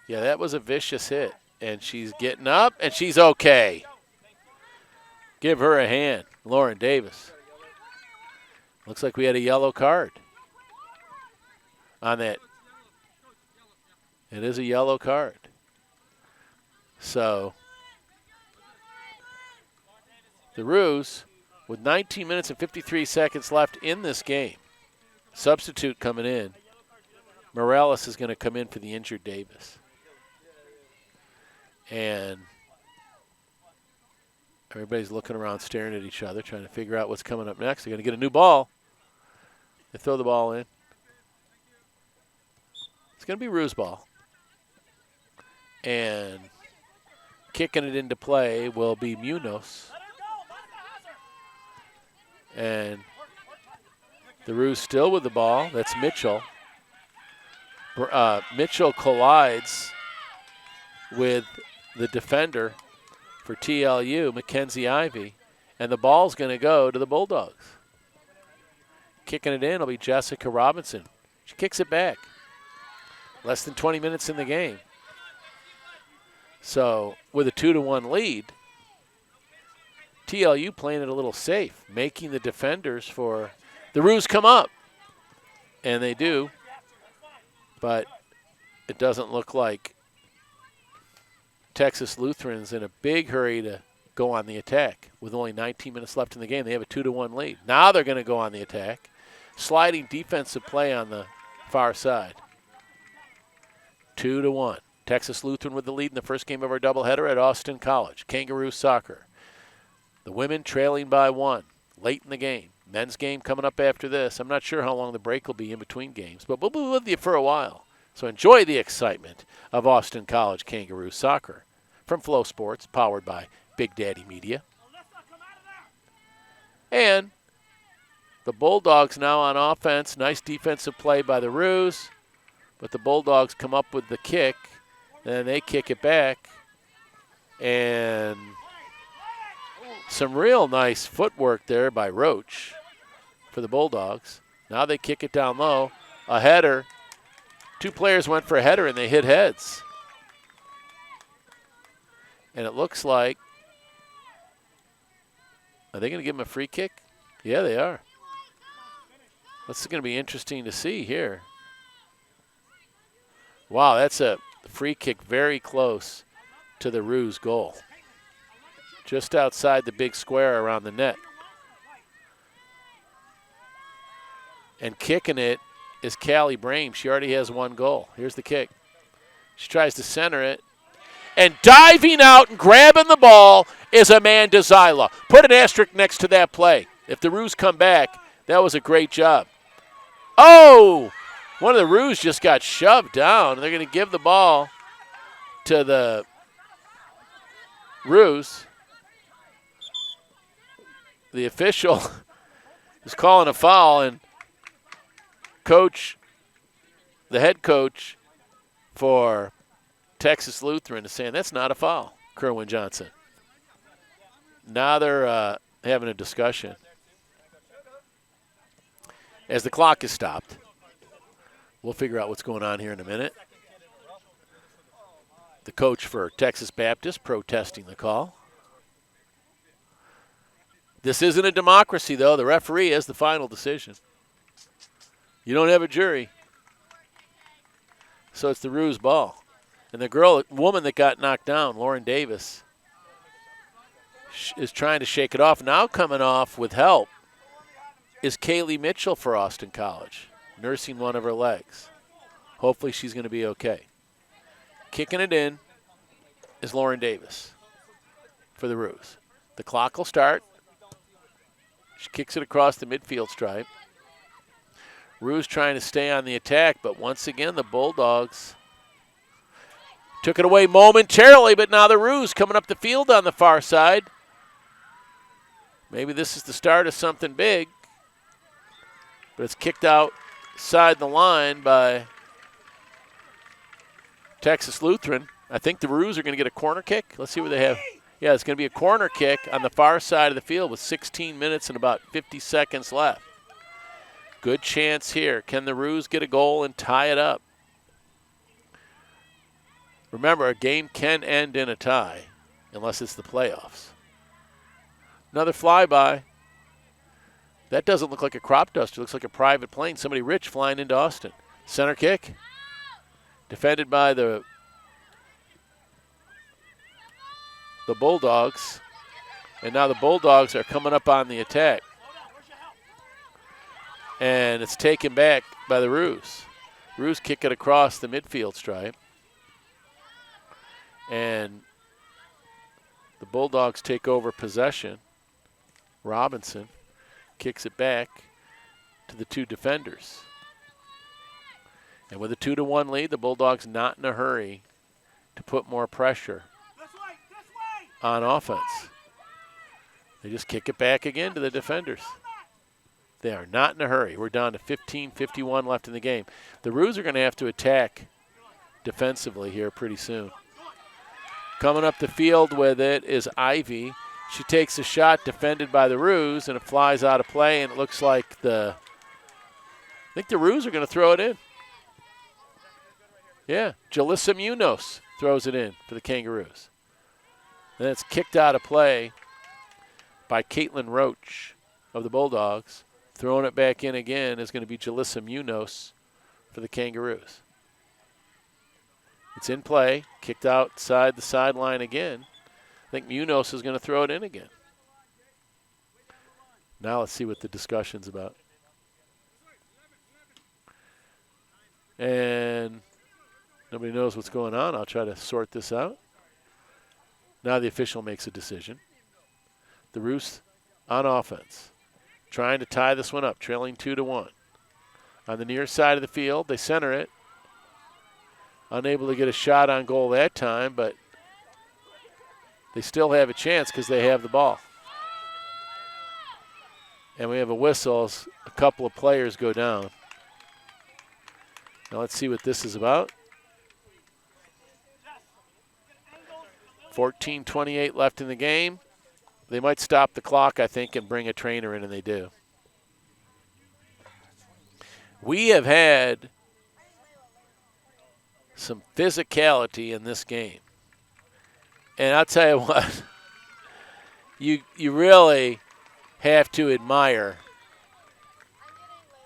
Speaker 1: Yeah, that was a vicious hit. And she's getting up, and she's okay. Give her a hand, Lauren Davis. Looks like we had a yellow card on that. It is a yellow card. So the Roos, with 19 minutes and 53 seconds left in this game, substitute coming in. Morales is going to come in for the injured Davis. And everybody's looking around, staring at each other, trying to figure out what's coming up next. They're going to get a new ball. They throw the ball in. It's going to be Roos ball. And kicking it into play will be Munoz. And the Roos still with the ball. That's Mitchell. Mitchell collides with the defender for TLU, Mackenzie Ivy, and the ball's going to go to the Bulldogs. Kicking it in will be Jessica Robinson. She kicks it back. Less than 20 minutes in the game. So with a 2-1 lead, TLU playing it a little safe, making the defenders for the Roos come up. And they do, but it doesn't look like Texas Lutheran's in a big hurry to go on the attack. With only 19 minutes left in the game, they have a 2-1 lead. Now they're going to go on the attack. Sliding defensive play on the far side. 2-1. Texas Lutheran with the lead in the first game of our doubleheader at Austin College. Kangaroo soccer. The women trailing by 1 late in the game. Men's game coming up after this. I'm not sure how long the break will be in between games, but we'll be with you for a while. So enjoy the excitement of Austin College Kangaroo soccer from FloSports, powered by Big Daddy Media. And the Bulldogs now on offense. Nice defensive play by the Roos, but the Bulldogs come up with the kick, and then they kick it back. And some real nice footwork there by Roach for the Bulldogs. Now they kick it down low. A header. Two players went for a header, and they hit heads. And it looks like, are they going to give him a free kick? Yeah, they are. This is going to be interesting to see here. Wow, that's a free kick very close to the Roos goal. Just outside the big square around the net. And kicking it is Callie Brame. She already has 1 goal. Here's the kick. She tries to center it. And diving out and grabbing the ball is Amanda Zyla. Put an asterisk next to that play. If the Roos come back, that was a great job. Oh! One of the Roos just got shoved down. They're going to give the ball to the Roos. The official is calling a foul, and the head coach for Texas Lutheran is saying that's not a foul, Kerwin Johnson. Now they're having a discussion. As the clock is stopped, we'll figure out what's going on here in a minute. The coach for Texas Baptist protesting the call. This isn't a democracy, though. The referee has the final decision. You don't have a jury. So it's the Roos ball. And the woman that got knocked down, Lauren Davis, is trying to shake it off. Now coming off with help is Kaylee Mitchell for Austin College, nursing one of her legs. Hopefully she's going to be okay. Kicking it in is Lauren Davis for the Roos. The clock will start. She kicks it across the midfield stripe. Roos trying to stay on the attack, but once again the Bulldogs took it away momentarily, but now the Roos coming up the field on the far side. Maybe this is the start of something big, but it's kicked outside the line by Texas Lutheran. I think the Roos are going to get a corner kick. Let's see what they have. Yeah, it's going to be a corner kick on the far side of the field with 16 minutes and about 50 seconds left. Good chance here. Can the Roos get a goal and tie it up? Remember, a game can end in a tie unless it's the playoffs. Another flyby. That doesn't look like a crop duster. It looks like a private plane. Somebody rich flying into Austin. Center kick. Defended by the Bulldogs. And now the Bulldogs are coming up on the attack. And it's taken back by the Roos. Roos kick it across the midfield stripe. And the Bulldogs take over possession. Robinson kicks it back to the two defenders. And with a 2-1 lead, the Bulldogs not in a hurry to put more pressure on offense. They just kick it back again to the defenders. They are not in a hurry. We're down to 15:51 left in the game. The Roos are going to have to attack defensively here pretty soon. Coming up the field with it is Ivy. She takes a shot defended by the Roos, and it flies out of play, and it looks like I think the Roos are going to throw it in. Yeah, Jalissa Munoz throws it in for the Kangaroos. Then it's kicked out of play by Caitlin Roach of the Bulldogs. Throwing it back in again is going to be Jalissa Munoz for the Kangaroos. It's in play, kicked outside the sideline again. I think Munoz is going to throw it in again. Now let's see what the discussion's about. And nobody knows what's going on. I'll try to sort this out. Now the official makes a decision. The Roos on offense, trying to tie this one up, trailing 2-1. On the near side of the field, they center it. Unable to get a shot on goal that time, but they still have a chance because they have the ball. And we have a whistle as a couple of players go down. Now let's see what this is about. 14:28 left in the game. They might stop the clock, I think, and bring a trainer in, and they do. We have had some physicality in this game. And I'll tell you what, you really have to admire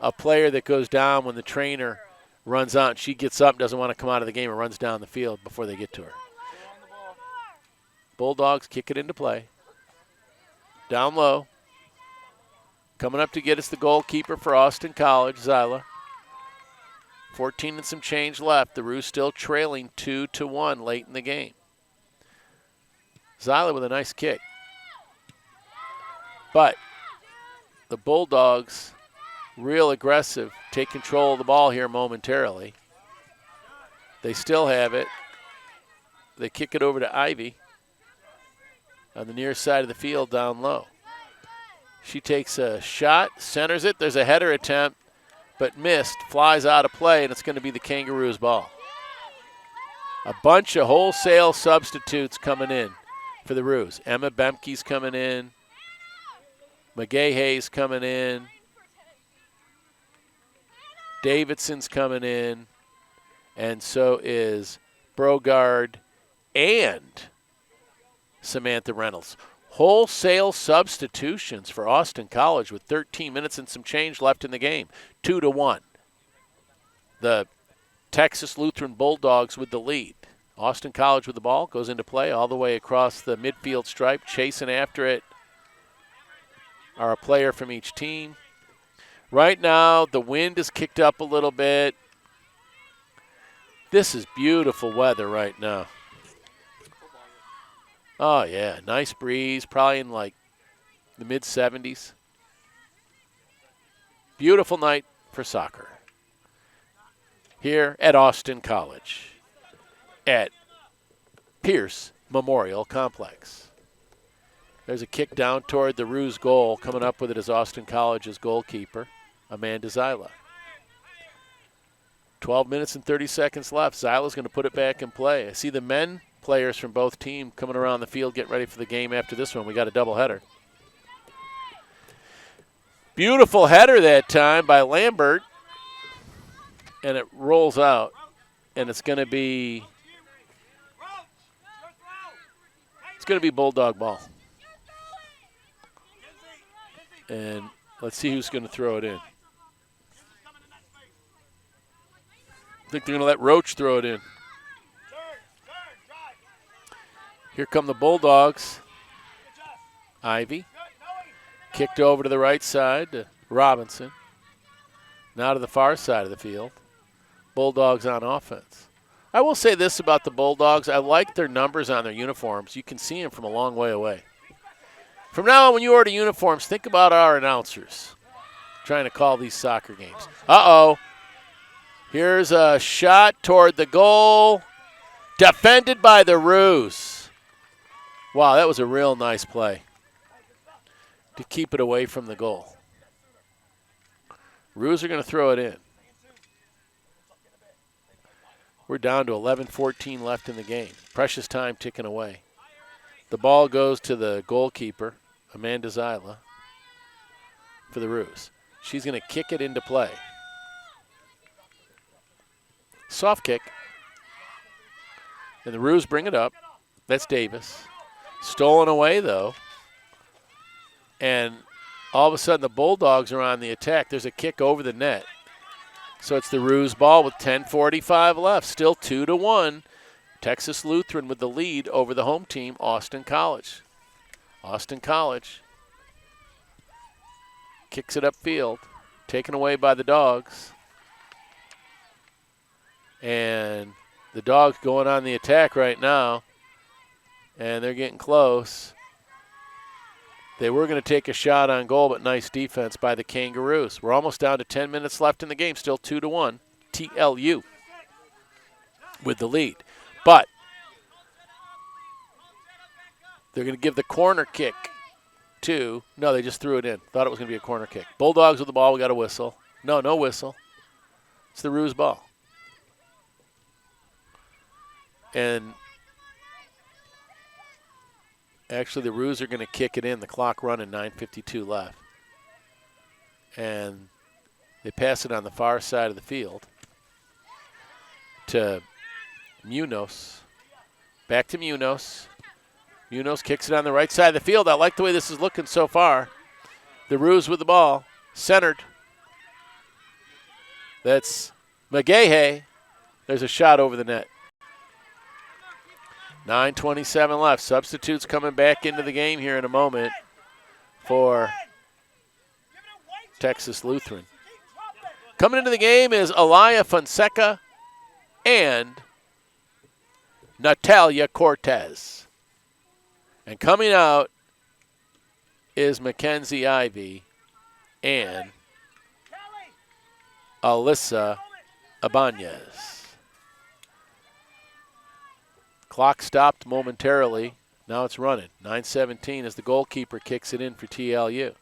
Speaker 1: a player that goes down when the trainer runs out. She gets up, doesn't want to come out of the game, and runs down the field before they get to her. Bulldogs kick it into play. Down low. Coming up to get us the goalkeeper for Austin College, Zyla. 14 and some change left. The Roos still trailing 2-1 late in the game. Zyla with a nice kick. But the Bulldogs, real aggressive, take control of the ball here momentarily. They still have it. They kick it over to Ivy on the near side of the field down low. She takes a shot, centers it. There's a header attempt, but missed, flies out of play, and it's going to be the Kangaroos' ball. A bunch of wholesale substitutes coming in for the Roos. Emma Bemke's coming in. McGahey's coming in. Davidson's coming in. And so is Brogard and Samantha Reynolds. Wholesale substitutions for Austin College with 13 minutes and some change left in the game. 2-1. The Texas Lutheran Bulldogs with the lead. Austin College with the ball, goes into play all the way across the midfield stripe. Chasing after it are a player from each team. Right now, the wind is kicked up a little bit. This is beautiful weather right now. Oh, yeah, nice breeze, probably in like the mid-70s. Beautiful night for soccer here at Austin College at Pierce Memorial Complex. There's a kick down toward the Roos goal. Coming up with it is Austin College's goalkeeper, Amanda Zyla. 12 minutes and 30 seconds left. Zyla's going to put it back in play. I see the men players from both teams coming around the field, getting ready for the game after this one. We got a doubleheader. Beautiful header that time by Lambert. And it rolls out. And it's going to be Bulldog ball. And let's see who's going to throw it in. I think they're going to let Roach throw it in. Here come the Bulldogs. Ivy. Kicked over to the right side to Robinson. Now to the far side of the field. Bulldogs on offense. I will say this about the Bulldogs. I like their numbers on their uniforms. You can see them from a long way away. From now on, when you order uniforms, think about our announcers trying to call these soccer games. Uh-oh. Here's a shot toward the goal. Defended by the Roos. Wow, that was a real nice play to keep it away from the goal. Roos are going to throw it in. We're down to 11:14 left in the game. Precious time ticking away. The ball goes to the goalkeeper, Amanda Zyla, for the Roos. She's going to kick it into play. Soft kick. And the Roos bring it up. That's Davis. Stolen away, though. And all of a sudden the Bulldogs are on the attack. There's a kick over the net. So it's the Roos ball with 10:45 left. Still 2-1. Texas Lutheran with the lead over the home team, Austin College. Austin College kicks it upfield. Taken away by the Dogs. And the Dogs going on the attack right now. And they're getting close. They were going to take a shot on goal, but nice defense by the Kangaroos. We're almost down to 10 minutes left in the game, still 2-1. TLU with the lead. But they're going to give the corner kick to, no, they just threw it in. Thought it was going to be a corner kick. Bulldogs with the ball, we got a whistle. No whistle. It's the Roos ball. And actually, the Roos are going to kick it in. The clock running, 9:52 left. And they pass it on the far side of the field to Munoz. Back to Munoz. Munoz kicks it on the right side of the field. I like the way this is looking so far. The Roos with the ball. Centered. That's McGahey. There's a shot over the net. 9:27 left. Substitutes coming back into the game here in a moment for Texas Lutheran. Coming into the game is Alaya Fonseca and Natalia Cortez. And coming out is Mackenzie Ivy and Alyssa Ibanez. Clock stopped momentarily. Now it's running. 9:17 as the goalkeeper kicks it in for TLU.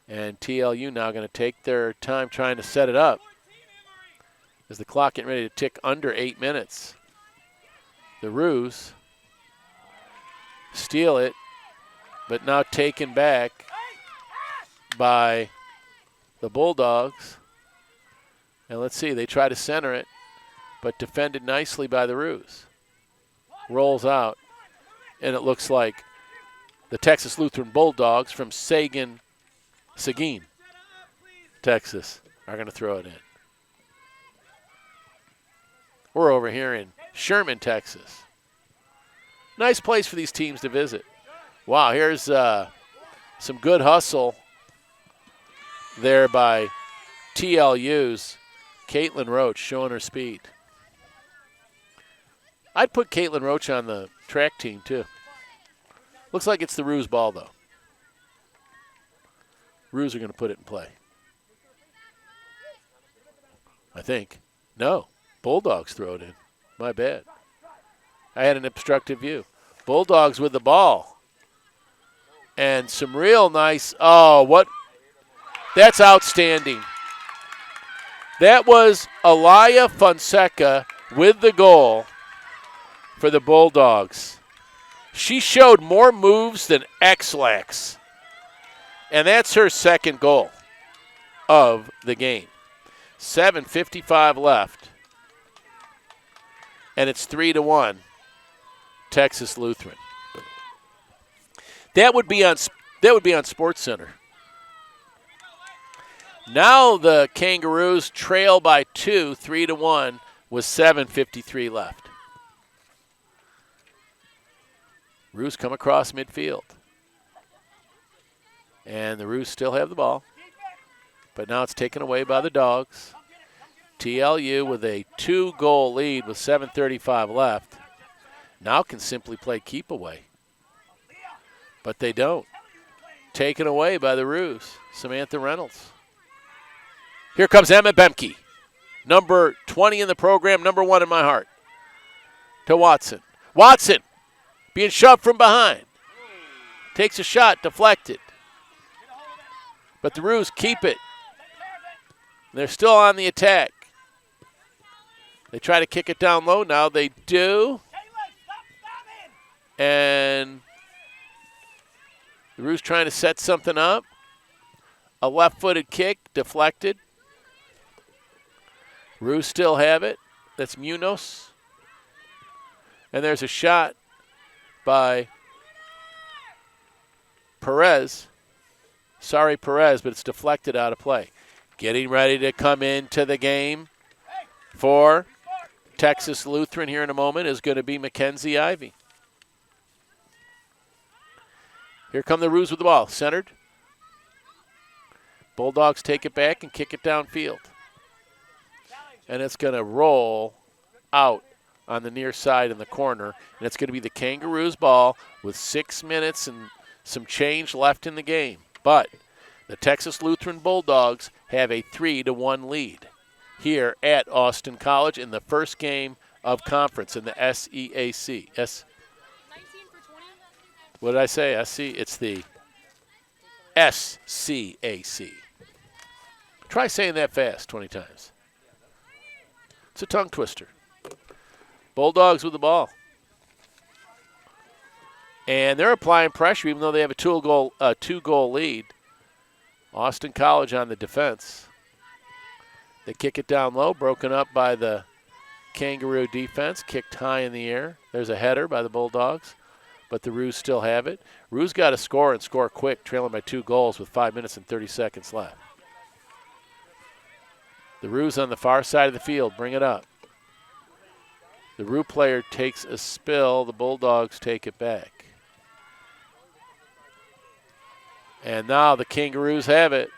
Speaker 1: And TLU now going to take their time trying to set it up. As the clock getting ready to tick under 8 minutes. The Roos steal it, but now taken back by the Bulldogs. And let's see, they try to center it, but defended nicely by the Roos. Rolls out, and it looks like the Texas Lutheran Bulldogs from Seguin, Texas, are going to throw it in. We're over here in Sherman, Texas. Nice place for these teams to visit. Wow, here's some good hustle there by TLU's Caitlin Roach, showing her speed. I'd put Caitlin Roach on the track team, too. Looks like it's the Roos ball, though. Roos are going to put it in play. I think. No. Bulldogs throw it in. My bad. I had an obstructive view. Bulldogs with the ball. And some real nice, that's outstanding. That was Alaya Fonseca with the goal for the Bulldogs. She showed more moves than X-Lax. And that's her second goal of the game. 7:55 left. And it's 3-1, Texas Lutheran. That would be on Sports Center. Now the Kangaroos trail by 2, 3-1, with 7:53 left. Roos come across midfield. And the Roos still have the ball. But now it's taken away by the Dogs. TLU with a 2-goal lead with 7:35 left. Now can simply play keep away. But they don't. Taken away by the Roos. Samantha Reynolds. Here comes Emma Bemke. Number 20 in the program, number 1 in my heart. To Watson. Watson being shoved from behind. Takes a shot, deflected. But the Roos keep it. They're still on the attack. They try to kick it down low. Now they do. And the Roos trying to set something up. A left-footed kick, deflected. Roos still have it. That's Munoz. And there's a shot by Perez. Sorry, Perez, but it's deflected out of play. Getting ready to come into the game for Texas Lutheran here in a moment is going to be Mackenzie Ivy. Here come the Roos with the ball. Centered. Bulldogs take it back and kick it downfield. And it's going to roll out on the near side in the corner. And it's going to be the Kangaroos' ball with 6 minutes and some change left in the game. But the Texas Lutheran Bulldogs have a 3-1 lead here at Austin College in the first game of conference in the SEAC. What did I say? SC? It's the SCAC. Try saying that fast 20 times. It's a tongue twister. Bulldogs with the ball. And they're applying pressure even though they have a two-goal lead. Austin College on the defense. They kick it down low, broken up by the Kangaroo defense, kicked high in the air. There's a header by the Bulldogs, but the Roos still have it. Roos got to score and score quick, trailing by 2 goals with 5 minutes and 30 seconds left. The Roos on the far side of the field, bring it up. The Roo player takes a spill. The Bulldogs take it back. And now the Kangaroos have it.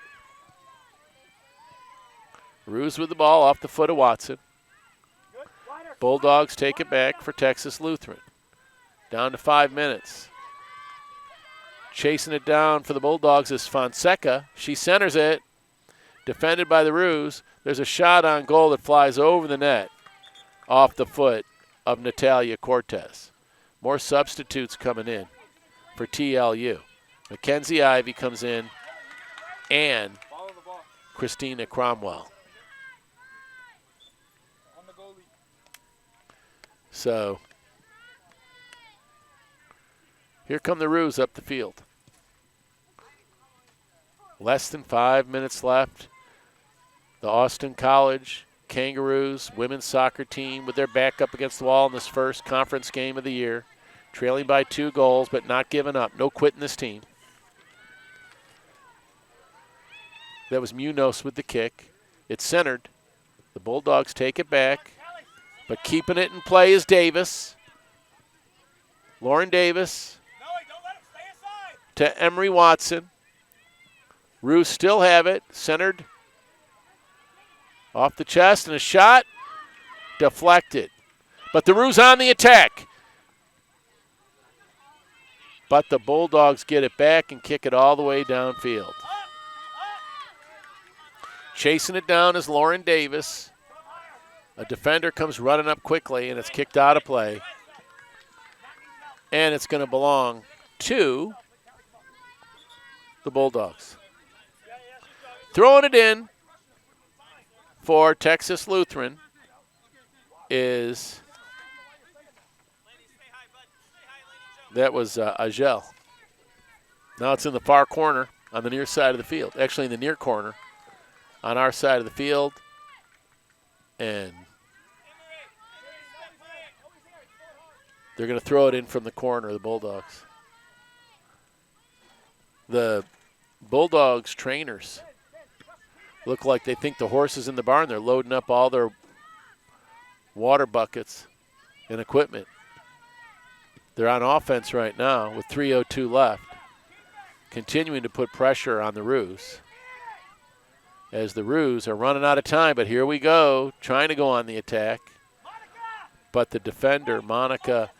Speaker 1: Roos with the ball off the foot of Watson. Bulldogs take it back for Texas Lutheran. Down to 5 minutes. Chasing it down for the Bulldogs is Fonseca. She centers it. Defended by the Roos. There's a shot on goal that flies over the net off the foot of Natalia Cortez. More substitutes coming in for TLU. Mackenzie Ivy comes in and Christina Cromwell. So here come the Roos up the field. Less than 5 minutes left. The Austin College Kangaroos women's soccer team with their back up against the wall in this first conference game of the year. Trailing by 2 goals, but not giving up. No quitting this team. That was Munoz with the kick. It's centered. The Bulldogs take it back, but keeping it in play is Davis. Lauren Davis to Emery Watson. Roos still have it, centered. Off the chest and a shot, deflected. But the Roos on the attack. But the Bulldogs get it back and kick it all the way downfield. Chasing it down is Lauren Davis. A defender comes running up quickly, and it's kicked out of play. And it's going to belong to the Bulldogs. Throwing it in for Texas Lutheran that was Agel. Now it's in the far corner on the near side of the field. Actually in the near corner on our side of the field. And they're going to throw it in from the corner, the Bulldogs. The Bulldogs trainers look like they think the horse is in the barn. They're loading up all their water buckets and equipment. They're on offense right now with 3:02 left, continuing to put pressure on the Roos. As the Roos are running out of time, but here we go, trying to go on the attack. But the defender, Monica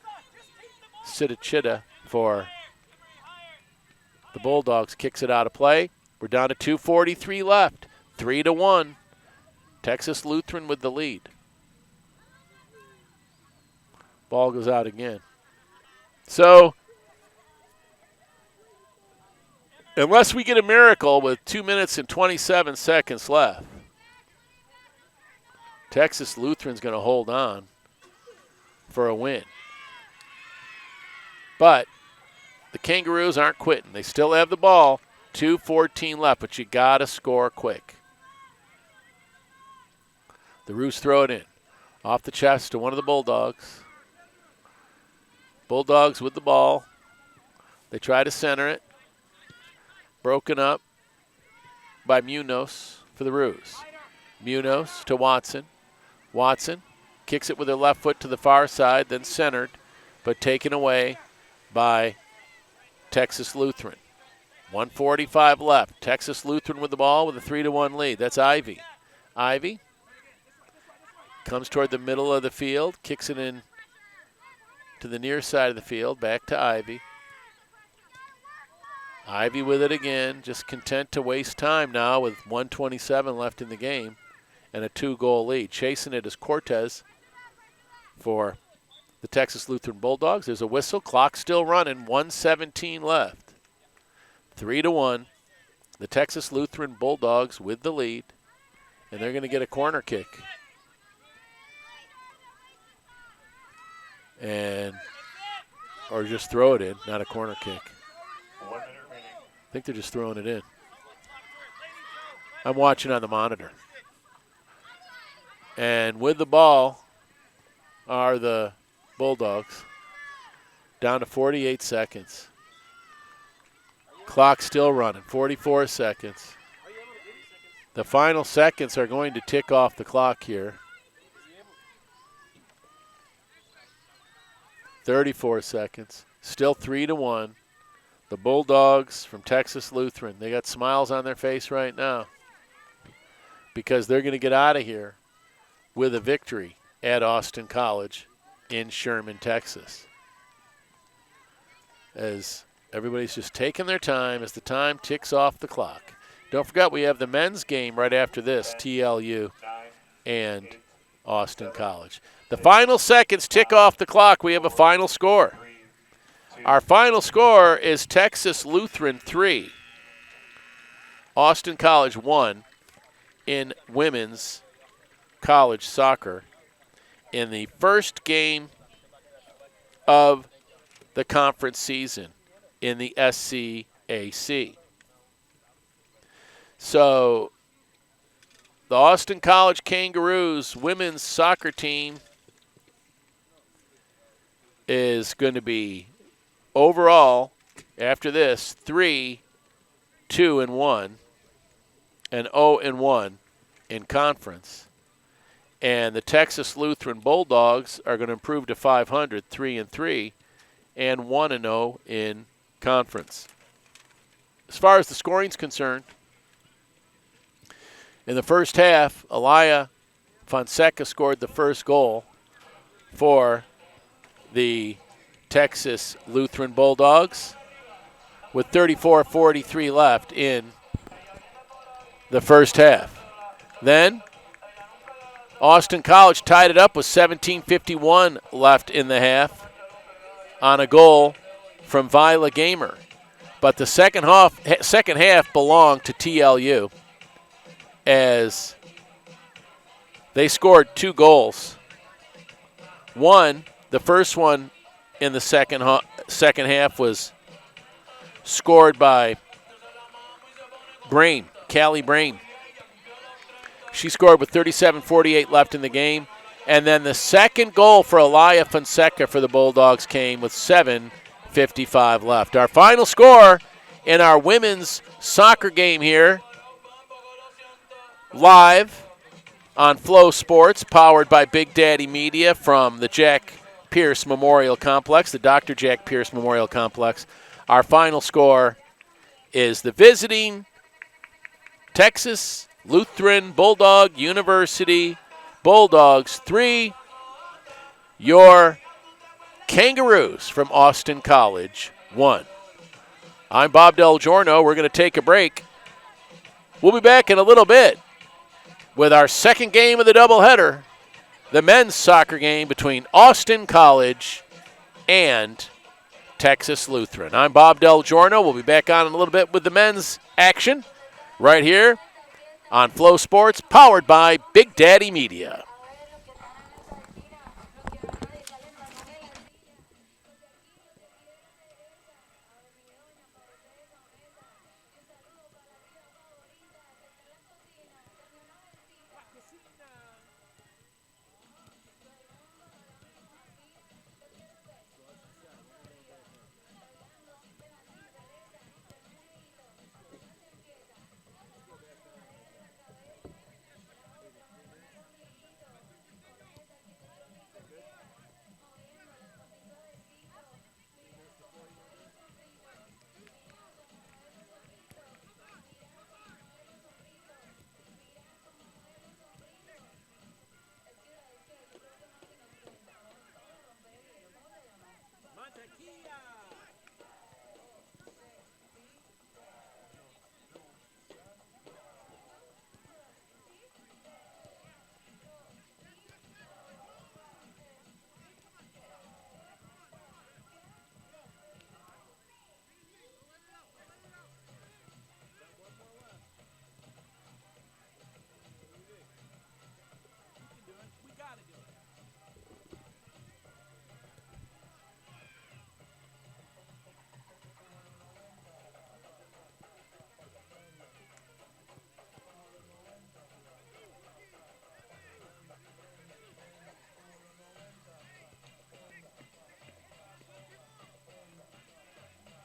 Speaker 1: Sidachita for the Bulldogs, kicks it out of play. We're down to 2:43 left, 3-1. Texas Lutheran with the lead. Ball goes out again. So, unless we get a miracle with 2 minutes and 27 seconds left, Texas Lutheran's going to hold on for a win. But the Kangaroos aren't quitting. They still have the ball. 2:14 left, but you got to score quick. The Roos throw it in. Off the chest to one of the Bulldogs. Bulldogs with the ball. They try to center it. Broken up by Munoz for the Roos. Munoz to Watson. Watson kicks it with her left foot to the far side, then centered, but taken away by Texas Lutheran. 1:45 left. Texas Lutheran with the ball with a 3-1 lead. That's Ivy. Ivy comes toward the middle of the field, kicks it in to the near side of the field, back to Ivy. Ivy with it again, just content to waste time now with 1:27 left in the game and a 2-goal lead. Chasing it is Cortez for the Texas Lutheran Bulldogs. There's a whistle, clock still running, 1:17 left. 3-1, the Texas Lutheran Bulldogs with the lead, and they're going to get a corner kick. Or just throw it in, not a corner kick. I think they're just throwing it in. I'm watching on the monitor. And with the ball are the Bulldogs. Down to 48 seconds. Clock still running, 44 seconds. The final seconds are going to tick off the clock here. 34 seconds. Still 3-1. The Bulldogs from Texas Lutheran, they got smiles on their face right now because they're going to get out of here with a victory at Austin College in Sherman, Texas. As everybody's just taking their time as the time ticks off the clock. Don't forget we have the men's game right after this, TLU and Austin College. The final seconds tick off the clock. We have a final score. Our final score is Texas Lutheran 3, Austin College 1 in women's college soccer in the first game of the conference season in the SCAC. So the Austin College Kangaroos women's soccer team is going to be overall, after this, 3-2-1 and 0-1 in conference. And the Texas Lutheran Bulldogs are going to improve to 500, 3-3, and 1-0 in conference. As far as the scoring's concerned, in the first half, Elia Fonseca scored the first goal for the Texas Lutheran Bulldogs with 34:43 left in the first half. Then Austin College tied it up with 17:51 left in the half on a goal from Vila Gamer. But the second half belonged to TLU as they scored 2 goals. One, the first one in the second half was scored by Callie Brain. She scored with 37:48 left in the game. And then the second goal for Elia Fonseca for the Bulldogs came with 7:55 left. Our final score in our women's soccer game here, live on FloSports, powered by Big Daddy Media from the Jack Pierce Memorial Complex, the Dr. Jack Pierce Memorial Complex. Our final score is the visiting Texas Lutheran Bulldog University Bulldogs 3, your Kangaroos from Austin College 1. I'm Bob Del Giorno. We're going to take a break. We'll be back in a little bit with our second game of the doubleheader, the men's soccer game between Austin College and Texas Lutheran. I'm Bob Del Giorno. We'll be back on in a little bit with the men's action right here on FloSports, powered by Big Daddy Media.